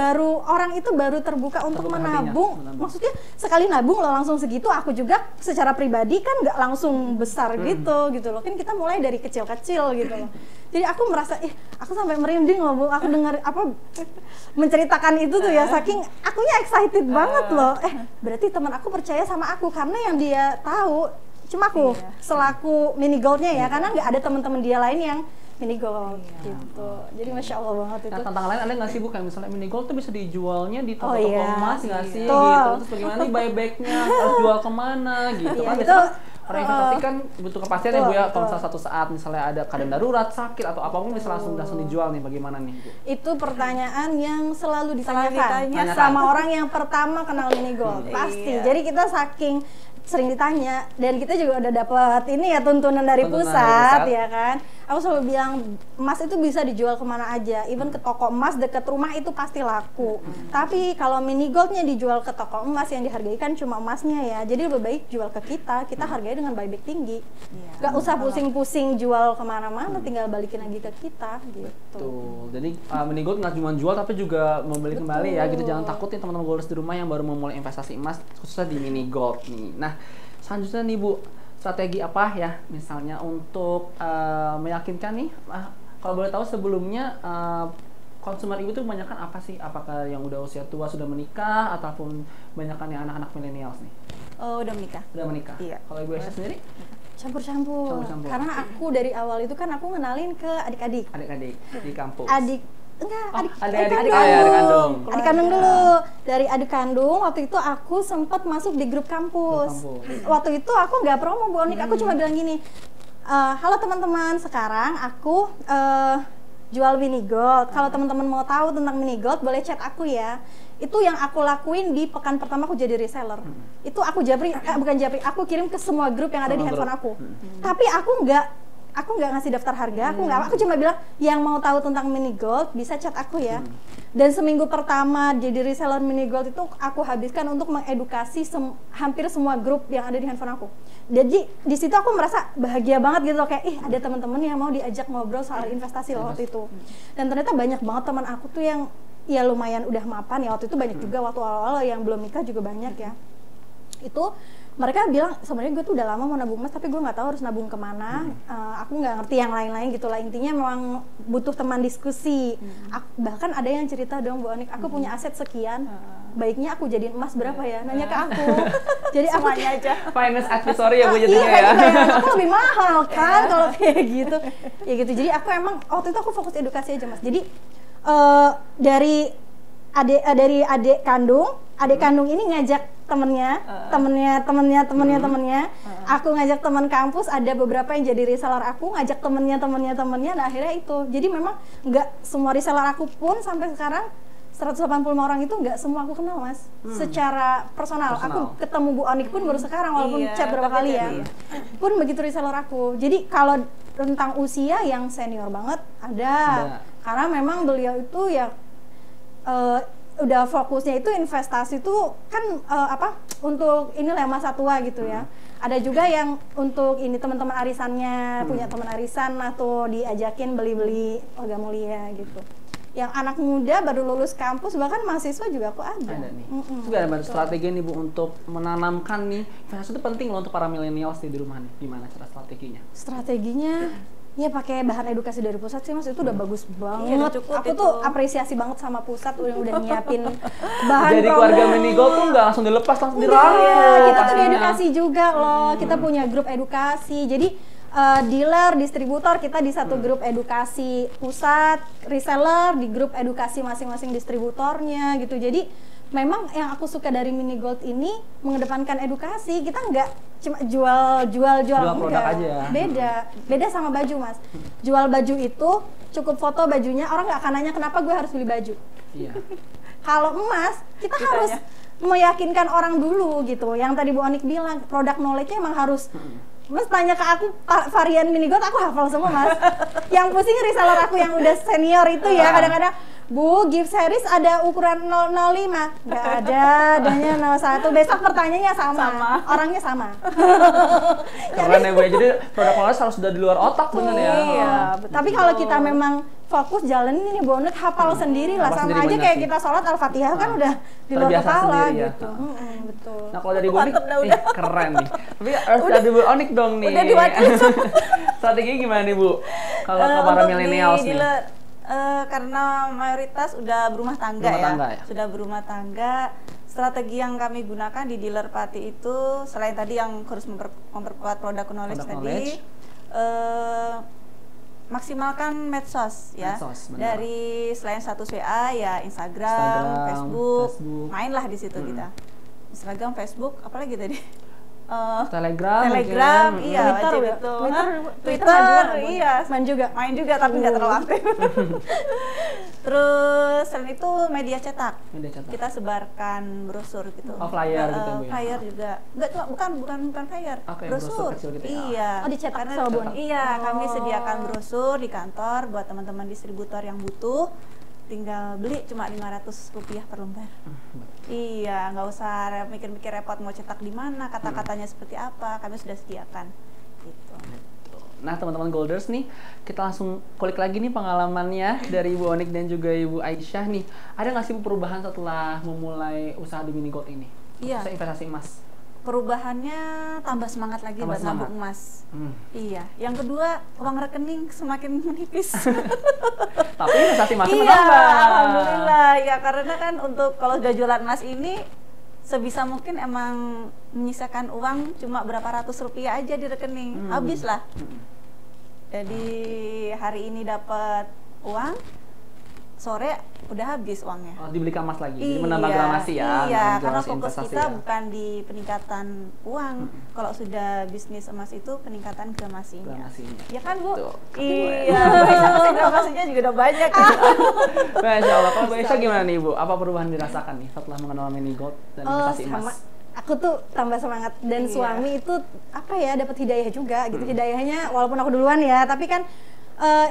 orang itu baru terbuka untuk menabung. Maksudnya sekali nabung lo langsung segitu, aku juga secara pribadi kan nggak langsung besar gitu loh. Kan kita mulai dari kecil-kecil gitu loh. Jadi aku merasa, aku sampai merinding loh Bu, aku dengar menceritakan itu tuh ya, saking akunya excited banget loh. Berarti teman aku percaya sama aku karena yang dia tahu cuma aku selaku mini goldnya ya, karena nggak ada teman-teman dia lain yang mini gold gitu. Jadi masya Allah banget itu. Nah, tantangan lain ada nggak sih Bu, kayak misalnya mini gold tuh bisa dijualnya di toko-toko emas nggak sih gitu? Terus bagaimana nih buybacknya, harus jual kemana gitu kan? Biasanya orang investasi kan butuh kepastian ya Bu ya, kalau misalnya satu saat misalnya ada keadaan darurat, sakit atau apapun bisa langsung dijual nih, bagaimana nih Bu? Itu pertanyaan yang selalu ditanyakan sama orang yang pertama kenal mini gold, pasti. Jadi kita saking sering ditanya, dan kita juga udah dapat ini ya tuntunan dari pusat ya kan. Aku selalu bilang emas itu bisa dijual kemana aja, even ke toko emas dekat rumah itu pasti laku. Tapi kalau mini goldnya dijual ke toko emas yang dihargai kan cuma emasnya ya, jadi lebih baik jual ke kita hargai dengan buyback tinggi. Gak usah pusing-pusing jual kemana-mana, tinggal balikin lagi ke kita gitu. Tuh, jadi mini gold nggak cuma jual tapi juga membeli kembali ya gitu. Jangan takut nih teman-teman golders di rumah yang baru memulai investasi emas, khususnya di mini gold nih. Nah, selanjutnya nih Bu, strategi apa ya misalnya untuk meyakinkan nih, kalau boleh tahu sebelumnya konsumer ibu tuh kebanyakan apa sih? Apakah yang udah usia tua sudah menikah ataupun kebanyakan yang anak-anak milenials nih? Oh, udah menikah. Udah menikah. Iya. Kalau Ibu Aisyah sendiri? Campur-campur. Karena aku dari awal itu kan aku ngenalin ke adik-adik. Adik-adik di kampus. Adik kandung dulu. Dari adik kandung waktu itu aku sempat masuk di grup kampus. Waktu itu aku nggak promo Bu Onik, aku cuma bilang gini, halo teman-teman, sekarang aku jual mini gold. Kalau teman-teman mau tahu tentang mini gold boleh chat aku ya. Itu yang aku lakuin di pekan pertama aku jadi reseller. Itu aku aku kirim ke semua grup yang ada di handphone aku. Tapi aku nggak ngasih daftar harga, aku cuma bilang yang mau tahu tentang mini gold bisa chat aku ya. Dan seminggu pertama jadi reseller mini gold itu aku habiskan untuk mengedukasi hampir semua grup yang ada di handphone aku. Jadi di situ aku merasa bahagia banget gitu, kayak ada teman-teman yang mau diajak ngobrol soal investasi loh waktu itu. Dan ternyata banyak banget teman aku tuh yang ya lumayan udah mapan ya, waktu itu banyak juga waktu awal-awal yang belum nikah juga banyak ya. Itu mereka bilang sebenarnya gue tuh udah lama mau nabung emas tapi gue nggak tahu harus nabung kemana. Aku nggak ngerti yang lain-lain gitu lah, intinya memang butuh teman diskusi. Bahkan ada yang cerita dong Bu Onik, aku punya aset sekian, baiknya aku jadiin emas berapa ya, nanya ke aku. Jadi aku aja finance advisory ya Bu jadinya ya. Aku lebih mahal kan kalau kayak gitu ya gitu. Jadi aku emang waktu itu aku fokus edukasi aja Mas. Jadi dari adik kandung ini ngajak temennya. Aku ngajak teman kampus, ada beberapa yang jadi reseller aku, ngajak temennya, nah akhirnya itu. Jadi memang nggak semua reseller aku pun sampai sekarang 185 orang itu nggak semua aku kenal, Mas. Secara personal. Aku ketemu Bu Onik pun baru sekarang, walaupun chat berapa kali ya. Pun begitu reseller aku. Jadi kalau tentang usia yang senior banget ada. Karena memang beliau itu ya udah fokusnya itu investasi itu kan untuk inilah masa tua gitu ya. Ada juga yang untuk ini teman-teman arisannya, punya teman arisan atau diajakin beli-beli logam mulia gitu. Yang anak muda baru lulus kampus, bahkan mahasiswa juga aku ada. Ada nih. Itu ada strategi nih Bu untuk menanamkan nih investasi itu penting loh untuk para milenial di rumah nih. Gimana cara strateginya? Strateginya ya pakai bahan edukasi dari pusat sih, Mas, itu udah bagus banget. Aku tuh apresiasi banget sama pusat udah nyiapin bahan jadi promo. keluarga Minigold tuh nggak langsung dilepas, langsung dirangkul. Kita tuh edukasi juga loh. Kita punya grup edukasi. Jadi dealer, distributor, kita di satu grup edukasi pusat, reseller di grup edukasi masing-masing distributornya gitu. Jadi memang yang aku suka dari Minigold ini mengedepankan edukasi. Kita nggak cuma jual produk aja. Beda sama baju, Mas. Jual baju itu cukup foto bajunya, orang nggak akan nanya kenapa gue harus beli baju. Iya. Kalau emas, kita harus meyakinkan orang dulu gitu. Yang tadi Bu Onik bilang, produk knowledge-nya emang harus. Mas tanya ke aku varian Minigold, aku hafal semua, Mas. Yang pusing reseller aku yang udah senior itu ya, kadang-kadang Bu, gift series ada ukuran 005? Nggak ada, adanya 01. Besok pertanyaannya sama. Orangnya sama. Keren ya Bu, jadi produk knowledge harus sudah di luar otak bener ya. Iya, tapi kalau kita memang fokus jalanin ini Bu Onik hafal sendiri lah, sama aja kayak kita sholat Al-Fatihah kan udah di luar kepala gitu. Betul. Nah kalau dari Bu Onik, keren nih. Tapi harus dari Bu Onik dong nih. Udah diwakilin. Strateginya gimana nih Bu? Kalau ke para millennials nih. Karena mayoritas udah berumah tangga ya. Sudah berumah tangga. Strategi yang kami gunakan di dealer Pati itu selain tadi yang harus memperkuat produk knowledge tadi, maksimalkan medsos ya. Dari selain status WA ya Instagram, Facebook. Mainlah di situ kita. Instagram, Facebook, apalagi tadi? Telegram, iya, Twitter, iya, main juga tapi nggak terlalu aktif. Terus selain itu media cetak. Kita sebarkan brosur gitu. Flyer gitu Bu. Flyer juga. Enggak, bukan flyer. Brosur kecil gitu. Iya. Dicetak sama Bu Onik. Iya, kami sediakan brosur di kantor buat teman-teman distributor yang butuh. Tinggal beli cuma Rp500 per lembar. Iya, nggak usah mikir-mikir repot mau cetak di mana, kata-katanya seperti apa, kami sudah sediakan. Gitu. Nah teman-teman Golders nih, kita langsung kulik lagi nih pengalamannya dari Ibu Onik dan juga Ibu Aisyah nih. Ada nggak sih perubahan setelah memulai usaha di Minigold ini? Iya. Investasi emas. Perubahannya tambah semangat lagi buat nabung emas. Iya. Yang kedua, uang rekening semakin menipis. Tapi investasi emas menambah. Alhamdulillah. Ya karena kan untuk kalau udah jualan emas ini sebisa mungkin emang menyisakan uang cuma berapa ratus rupiah aja di rekening. Habis lah. Jadi hari ini dapat uang, sore udah habis uangnya. Oh, dibelikan emas lagi, jadi menambah gramasi ya. Iya, karena fokus kita bukan di peningkatan uang. Kalau sudah bisnis emas itu peningkatan gramasinya. Ya kan Bu? Tuh. Iya, gramasinya juga udah banyak. Masya Allah. Kalau Bu Aisyah gimana nih Bu? Apa perubahan dirasakan nih setelah mengenal Minigold dan investasi emas? Aku tuh tambah semangat dan suami itu apa ya, dapat hidayah juga gitu. Hidayahnya walaupun aku duluan ya, tapi kan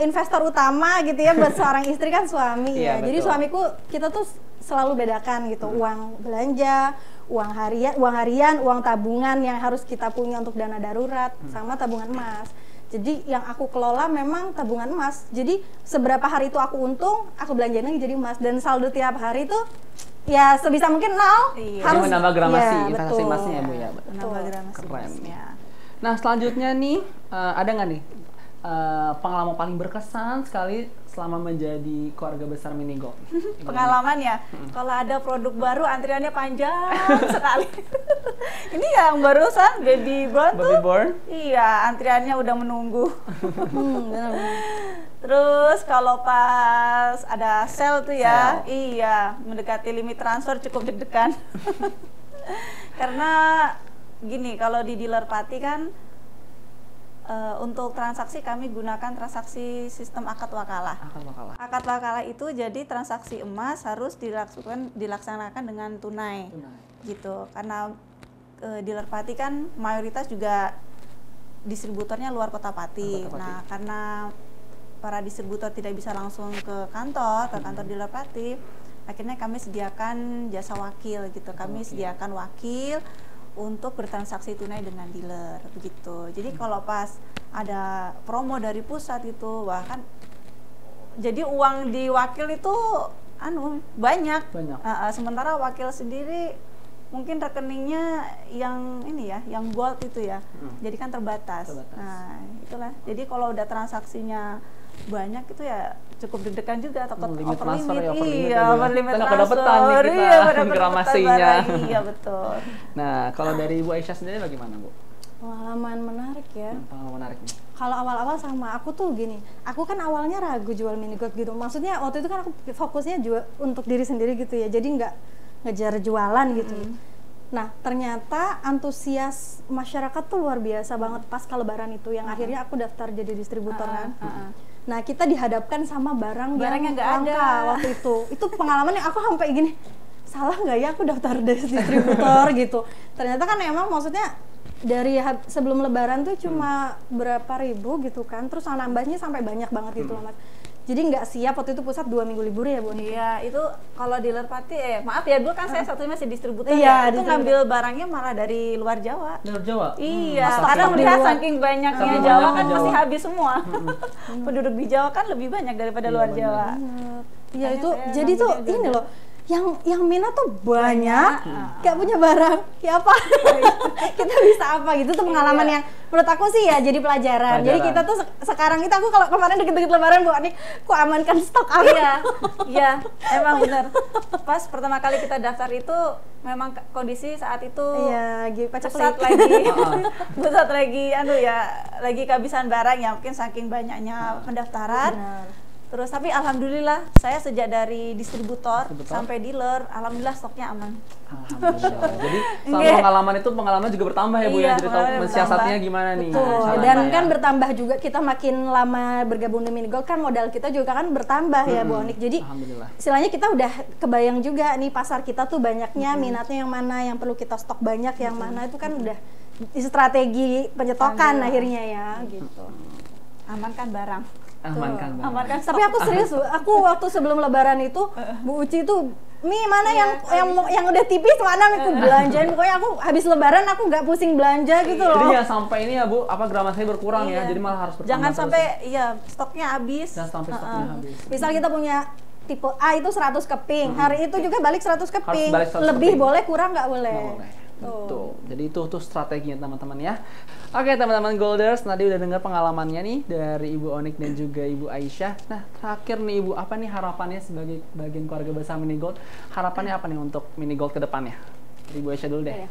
investor utama gitu ya buat seorang istri kan suami ya. Jadi suamiku kita tuh selalu bedakan gitu, uang belanja, uang harian, uang tabungan yang harus kita punya untuk dana darurat sama tabungan emas. Jadi yang aku kelola memang tabungan emas. Jadi seberapa hari itu aku untung, aku belanjain lagi jadi emas, dan saldo tiap hari itu ya sebisa mungkin 0. Harus menambah gramasi investasi emasnya ya Bu ya. Menambah gramasi. Keren. Nah selanjutnya nih ada nggak nih pengalaman paling berkesan sekali selama menjadi keluarga besar Minigold? Pengalaman ya, kalau ada produk baru antriannya panjang sekali. Ini yang barusan baby born tuh, iya antriannya udah menunggu. Terus kalau pas ada sale tuh ya, iya, mendekati limit transfer cukup deg-degan. Karena gini, kalau di dealer Pati kan untuk transaksi kami gunakan transaksi sistem akad wakalah. Akad wakalah itu jadi transaksi emas harus dilaksanakan dengan tunai. Gitu. Karena dealer Pati kan mayoritas juga distributornya luar kota Pati. Nah, karena para distributor tidak bisa langsung ke kantor dealer Pati, akhirnya kami sediakan jasa wakil gitu. Kami sediakan wakil untuk bertransaksi tunai dengan dealer begitu. Jadi kalau pas ada promo dari pusat itu, bahkan jadi uang di wakil itu banyak. Sementara wakil sendiri mungkin rekeningnya yang ini ya, yang gold itu ya. Jadi kan terbatas. Nah, itulah. Jadi kalau udah transaksinya banyak itu ya cukup deg-degan juga, takut over limit. Iya, over limit transfer. Iya, reklamasinya. Iya, betul. Nah, kalau dari Ibu Aisyah sendiri bagaimana, Bu? Pengalaman menarik ya. Pengalaman menarik nih. Kalau awal-awal sama aku tuh gini, aku kan awalnya ragu jual mini gold gitu. Maksudnya waktu itu kan aku fokusnya jual untuk diri sendiri gitu ya. Jadi nggak ngejar jualan gitu. Nah, ternyata antusias masyarakat tuh luar biasa banget pas ke Lebaran itu, yang akhirnya aku daftar jadi distributor kan. Nah, kita dihadapkan sama barang yang nggak ada waktu itu. Itu pengalaman yang aku sampai gini, salah nggak ya aku daftar distributor gitu. Ternyata kan emang maksudnya dari sebelum Lebaran tuh cuma berapa ribu gitu kan, terus nambahnya sampai banyak banget gitu loh Mas. Jadi nggak siap waktu itu pusat 2 minggu libur ya Bu. Iya, itu kalau dealer Pati maaf ya, dulu kan saya satunya masih distributor ya, itu ngambil barangnya malah dari luar Jawa. Luar Jawa? Iya, karena melihat saking banyaknya Jawa kan masih habis semua. Penduduk di Jawa kan lebih banyak daripada luar Jawa. Iya, itu jadi tuh ini loh, yang minat tuh banyak, gak punya barang, ya apa? Kita bisa apa gitu, tuh pengalaman yang menurut aku sih ya jadi pelajaran. Jadi kita tuh sekarang itu, aku kalau kemarin deket-deket Lebaran Bu Anik, aku amankan stok aku. Iya, emang bener. Pas pertama kali kita daftar itu memang kondisi saat itu pusat lagi kehabisan barang ya, mungkin saking banyaknya pendaftaran. Terus tapi alhamdulillah saya sejak dari distributor sampai dealer, alhamdulillah stoknya aman. Alhamdulillah. Jadi selama pengalaman juga bertambah ya Bu ya. Jadi tahu mensiasatinya gimana nih. Dan kan bertambah juga, kita makin lama bergabung di Mini Gold kan modal kita juga kan bertambah ya Bu Anik. Jadi istilahnya kita udah kebayang juga nih pasar kita tuh banyaknya, minatnya yang mana, yang perlu kita stok banyak yang mana, itu kan udah strategi penyetokan akhirnya ya gitu. Amankan barang. Amankan. Tapi aku serius, aku waktu sebelum Lebaran itu Bu Uci itu mie mana yang udah tipis mana aku belanjain, pokoknya aku habis Lebaran aku nggak pusing belanja gitu loh. Jadi ya sampai ini ya Bu, gramasi saya berkurang ya, jadi malah harus bertambah. Jangan sampai stoknya habis. Jangan sampai stoknya habis. Misal kita punya tipe A itu 100 keping, hari itu juga balik 100 keping, lebih boleh, kurang nggak boleh. Tuh. Jadi itu strateginya teman-teman ya. Oke teman-teman Golders, tadi udah dengar pengalamannya nih dari Ibu Onik dan juga Ibu Aisyah. Nah terakhir nih Ibu, apa nih harapannya sebagai bagian keluarga besar Mini Gold? Harapannya apa nih untuk Mini Gold ke depannya? Ibu Aisyah dulu deh.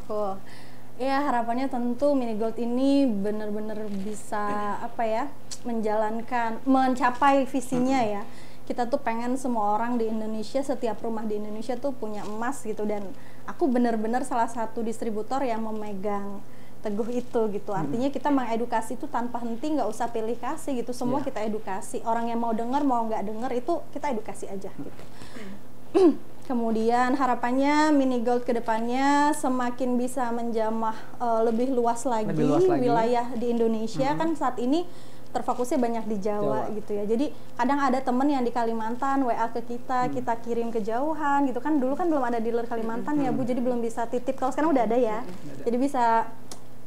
Ya harapannya tentu Mini Gold ini benar-benar bisa mencapai visinya ya. Kita tuh pengen semua orang di Indonesia, setiap rumah di Indonesia tuh punya emas gitu, dan aku benar-benar salah satu distributor yang memegang teguh itu gitu. Artinya kita mengedukasi itu tanpa henti, nggak usah pilih kasih gitu, semua kita edukasi. Orang yang mau dengar mau nggak dengar itu kita edukasi aja gitu. Kemudian harapannya Mini Gold kedepannya semakin bisa menjamah lebih luas lagi wilayah di Indonesia. Kan saat ini terfokusnya banyak di Jawa gitu ya. Jadi kadang ada temen yang di Kalimantan WA ke kita, kita kirim kejauhan gitu kan. Dulu kan belum ada dealer Kalimantan ya Bu, jadi belum bisa titip. Kalau sekarang udah ada ya. Jadi bisa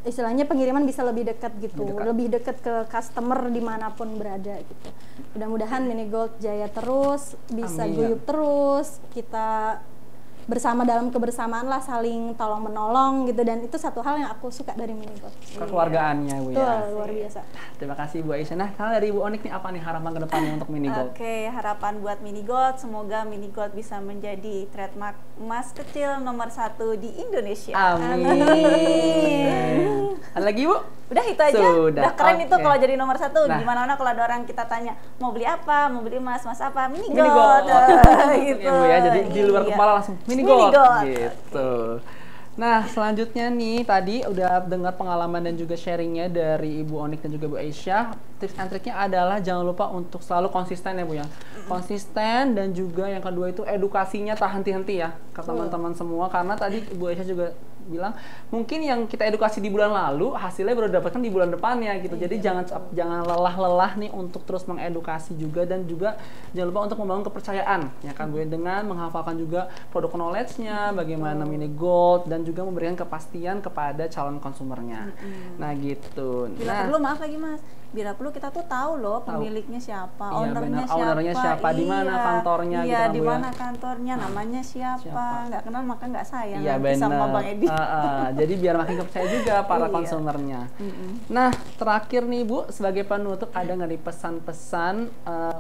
istilahnya pengiriman bisa lebih dekat gitu, lebih dekat ke customer dimanapun berada gitu. Mudah-mudahan Mini Gold jaya terus, bisa guyup terus, kita bersama dalam kebersamaan lah, saling tolong menolong gitu, dan itu satu hal yang aku suka dari Mini Gold. Kekeluargaannya Bu ya. Luar biasa. Terima kasih Bu Aisyah. Nah, kalau dari Ibu Onik nih apa nih harapan ke depannya untuk Mini Gold? Oke, harapan buat Mini Gold, semoga Mini Gold bisa menjadi trademark emas kecil nomor 1 di Indonesia. Amin. Ada lagi Bu? Udah itu aja. Sudah. Udah keren itu Oke. kalau jadi nomor 1. Nah. Gimana kalau ada orang kita tanya mau beli apa, mau beli emas apa, mini Mini gold. gold. Gitu. Ya Bu ya, jadi di luar Iya. kepala langsung mini Mini gold. gold. Gitu. Nah, selanjutnya nih, tadi udah dengar pengalaman dan juga sharingnya dari Ibu Onik dan juga Bu Aisyah. Tips and triknya adalah jangan lupa untuk selalu konsisten ya Bu ya. Konsisten, dan juga yang kedua itu edukasinya tak henti-henti ya ke teman-teman semua. Karena tadi Bu Aisyah juga bilang mungkin yang kita edukasi di bulan lalu hasilnya baru dapatkan di bulan depannya gitu. Jadi jangan lelah-lelah nih untuk terus mengedukasi juga, dan juga jangan lupa untuk membangun kepercayaan ya kan Bu ya, dengan menghafalkan juga produk knowledge-nya, bagaimana mini gold, dan juga memberikan kepastian kepada calon konsumernya. Nah gitu. Bila perlu maaf lagi Mas, bila perlu kita tuh tahu loh pemiliknya siapa, Iya, ownernya benar. siapa, Ownernya siapa, di mana kantornya iya, gitu kan, di Bu ya. mana kantornya, namanya siapa, nggak kenal maka nggak sayang Iya nanti sama benar. Bang Edi. Jadi biar makin kepercaya juga para Iya. konsumernya. Nah, terakhir nih Bu, sebagai penutup ada nggak nih pesan-pesan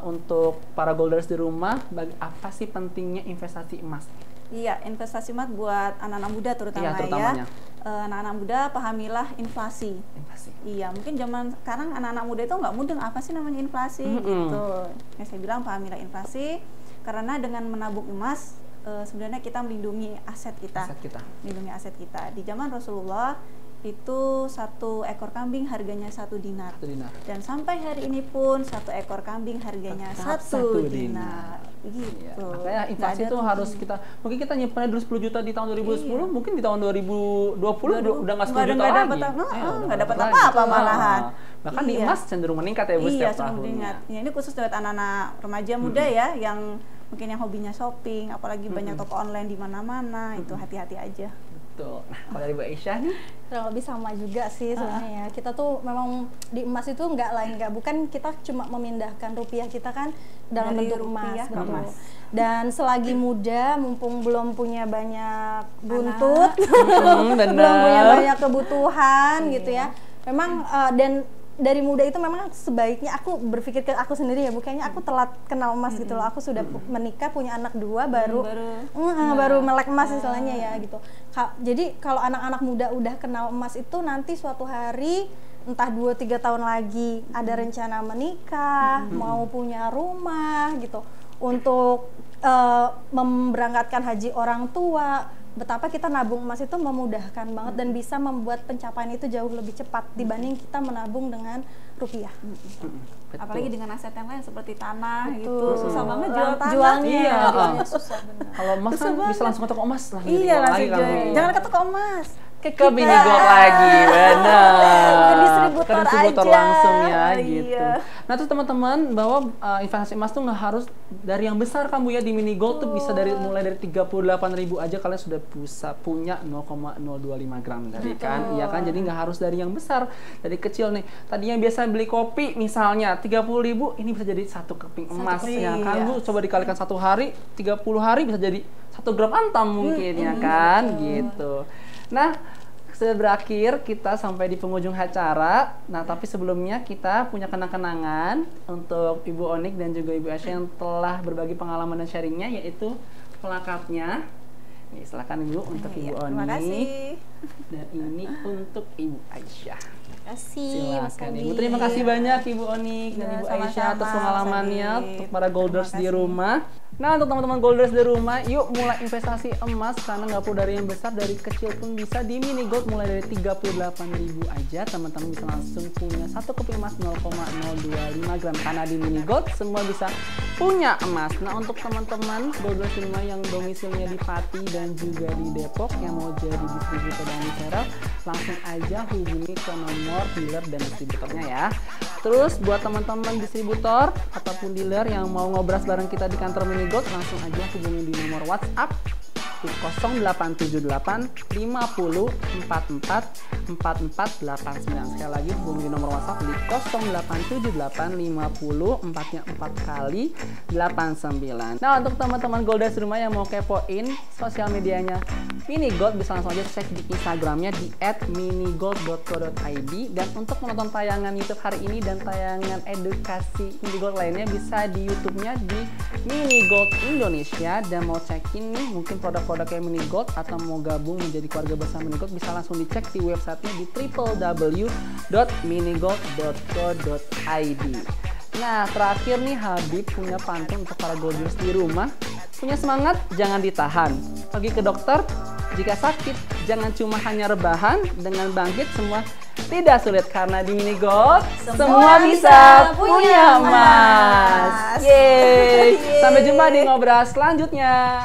untuk para golders di rumah, apa sih pentingnya investasi emas? Iya, investasi emas buat anak-anak muda terutama Iya, terutamanya. ya. Anak-anak muda pahamilah inflasi. Inflasi. Iya, mungkin zaman sekarang anak-anak muda itu nggak mudeng apa sih namanya inflasi gitu. Yang saya bilang pahamilah inflasi, karena dengan menabung emas sebenarnya kita melindungi aset kita. Aset kita. Melindungi aset kita. Di zaman Rasulullah itu 1 ekor kambing harganya 1 dinar. 1 dinar. Dan sampai hari ini pun 1 ekor kambing harganya Tetap 1 1 dinar. Iya. Gitu. Makanya inflasi Nggak ada itu rugi. harus mungkin kita nyimpannya dulu 10 juta di tahun 2010, Iya. mungkin di tahun 2020 udah nggak 10 juta nggak lagi. dapat nggak dapat lagi. apa-apa malahan. Bahkan di Iya. emas cenderung meningkat ya Bu Iya, setiap tahunnya. ingat. Ya, ini khusus buat anak-anak remaja muda ya, yang mungkin yang hobinya shopping, apalagi banyak toko online di mana-mana, itu hati-hati aja. Betul. Nah, kalau dari Bu Aisyah nih, Kurang lebih sama juga sih sebenarnya ya. Kita tuh memang di emas itu bukan kita cuma memindahkan rupiah kita kan dalam Dari bentuk rupiah emas, ke betul. emas. Dan selagi muda, mumpung belum punya banyak buntut, benar. belum punya banyak kebutuhan gitu ya. Memang dan dari muda itu memang sebaiknya, aku berpikir ke aku sendiri ya, bukannya aku telat kenal emas gitu loh. Aku sudah menikah, punya anak 2 baru melek emas istilahnya ya gitu. Jadi kalau anak-anak muda udah kenal emas itu nanti suatu hari entah 2-3 tahun lagi ada rencana menikah, mau punya rumah gitu, untuk memberangkatkan haji orang tua, betapa kita nabung emas itu memudahkan banget dan bisa membuat pencapaian itu jauh lebih cepat dibanding kita menabung dengan rupiah. Betul. Apalagi dengan aset yang lain seperti tanah Betul. gitu, susah banget jual tanah. Jualnya, Iya. jualnya susah benar. Kalau emas kan bisa langsung ke toko emas lah. Iya, langsung kan, jual. Bu. Jangan ke toko emas. ke mini gold lagi, benar. Ke distributor aja. langsung ya, Iya. gitu. Nah terus teman-teman, bahwa investasi emas tuh nggak harus dari yang besar kan Bu ya. Di mini gold tuh bisa mulai dari 38.000 aja kalian sudah bisa punya 0,025 gram dari kan, iya kan. Jadi nggak harus dari yang besar, dari kecil nih. Tadinya biasa beli kopi misalnya 30.000, ini bisa jadi 1 keping emas ya kan Bu. Coba dikalikan 1 hari, 30 hari bisa jadi 1 gram antam mungkin ya kan, gitu. Nah, sudah berakhir, kita sampai di penghujung acara. Nah, tapi sebelumnya kita punya kenang-kenangan untuk Ibu Onik dan juga Ibu Aisyah yang telah berbagi pengalaman dan sharingnya, yaitu pelakatnya. Nih, silakan Ibu untuk Ibu Onik. Terima kasih. Dan ini untuk Ibu Aisyah. Terima kasih Mas Silakan Adi. Ibu. Terima kasih banyak Ibu Onik dan Ya, Ibu Aisyah sama-sama, atas pengalamannya Mas Adi. untuk para golders Terima di kasih. rumah. Nah, untuk teman-teman golders di rumah, yuk mulai investasi emas, karena nggak perlu dari yang besar, dari kecil pun bisa. Di mini gold mulai dari 38.000 aja, teman-teman bisa langsung punya 1 keping emas 0,025 gram. Karena di mini gold semua bisa punya emas. Nah, untuk teman-teman golders di rumah yang domisilinya di Pati dan juga di Depok yang mau jadi distributor dan reseller, langsung aja hubungi ke nomor dealer dan distributornya ya. Terus buat teman-teman distributor ataupun dealer yang mau ngobras bareng kita di kantor mini gold, langsung aja hubungi di nomor WhatsApp di 0878 50 44 4489. Sekali lagi hubungi di nomor WhatsApp di 0878 50 4 kali 89. Nah, untuk teman-teman golders rumah yang mau kepoin sosial medianya Minigold bisa langsung aja cek di Instagramnya di @minigold.co.id. Dan untuk menonton tayangan YouTube hari ini dan tayangan edukasi Minigold lainnya bisa di YouTube-nya di Minigold Indonesia. Dan mau cekin nih mungkin produk-produknya Minigold atau mau gabung menjadi keluarga besar Minigold, bisa langsung dicek di websitenya di www.minigold.co.id. Nah, terakhir nih Habib punya pantun untuk para golders di rumah. Punya semangat, jangan ditahan. Pergi ke dokter, jika sakit, jangan cuma hanya rebahan. Dengan bangkit semua tidak sulit, karena di Minigold semua bisa punya emas. Yeay. Sampai jumpa di ngobrol selanjutnya.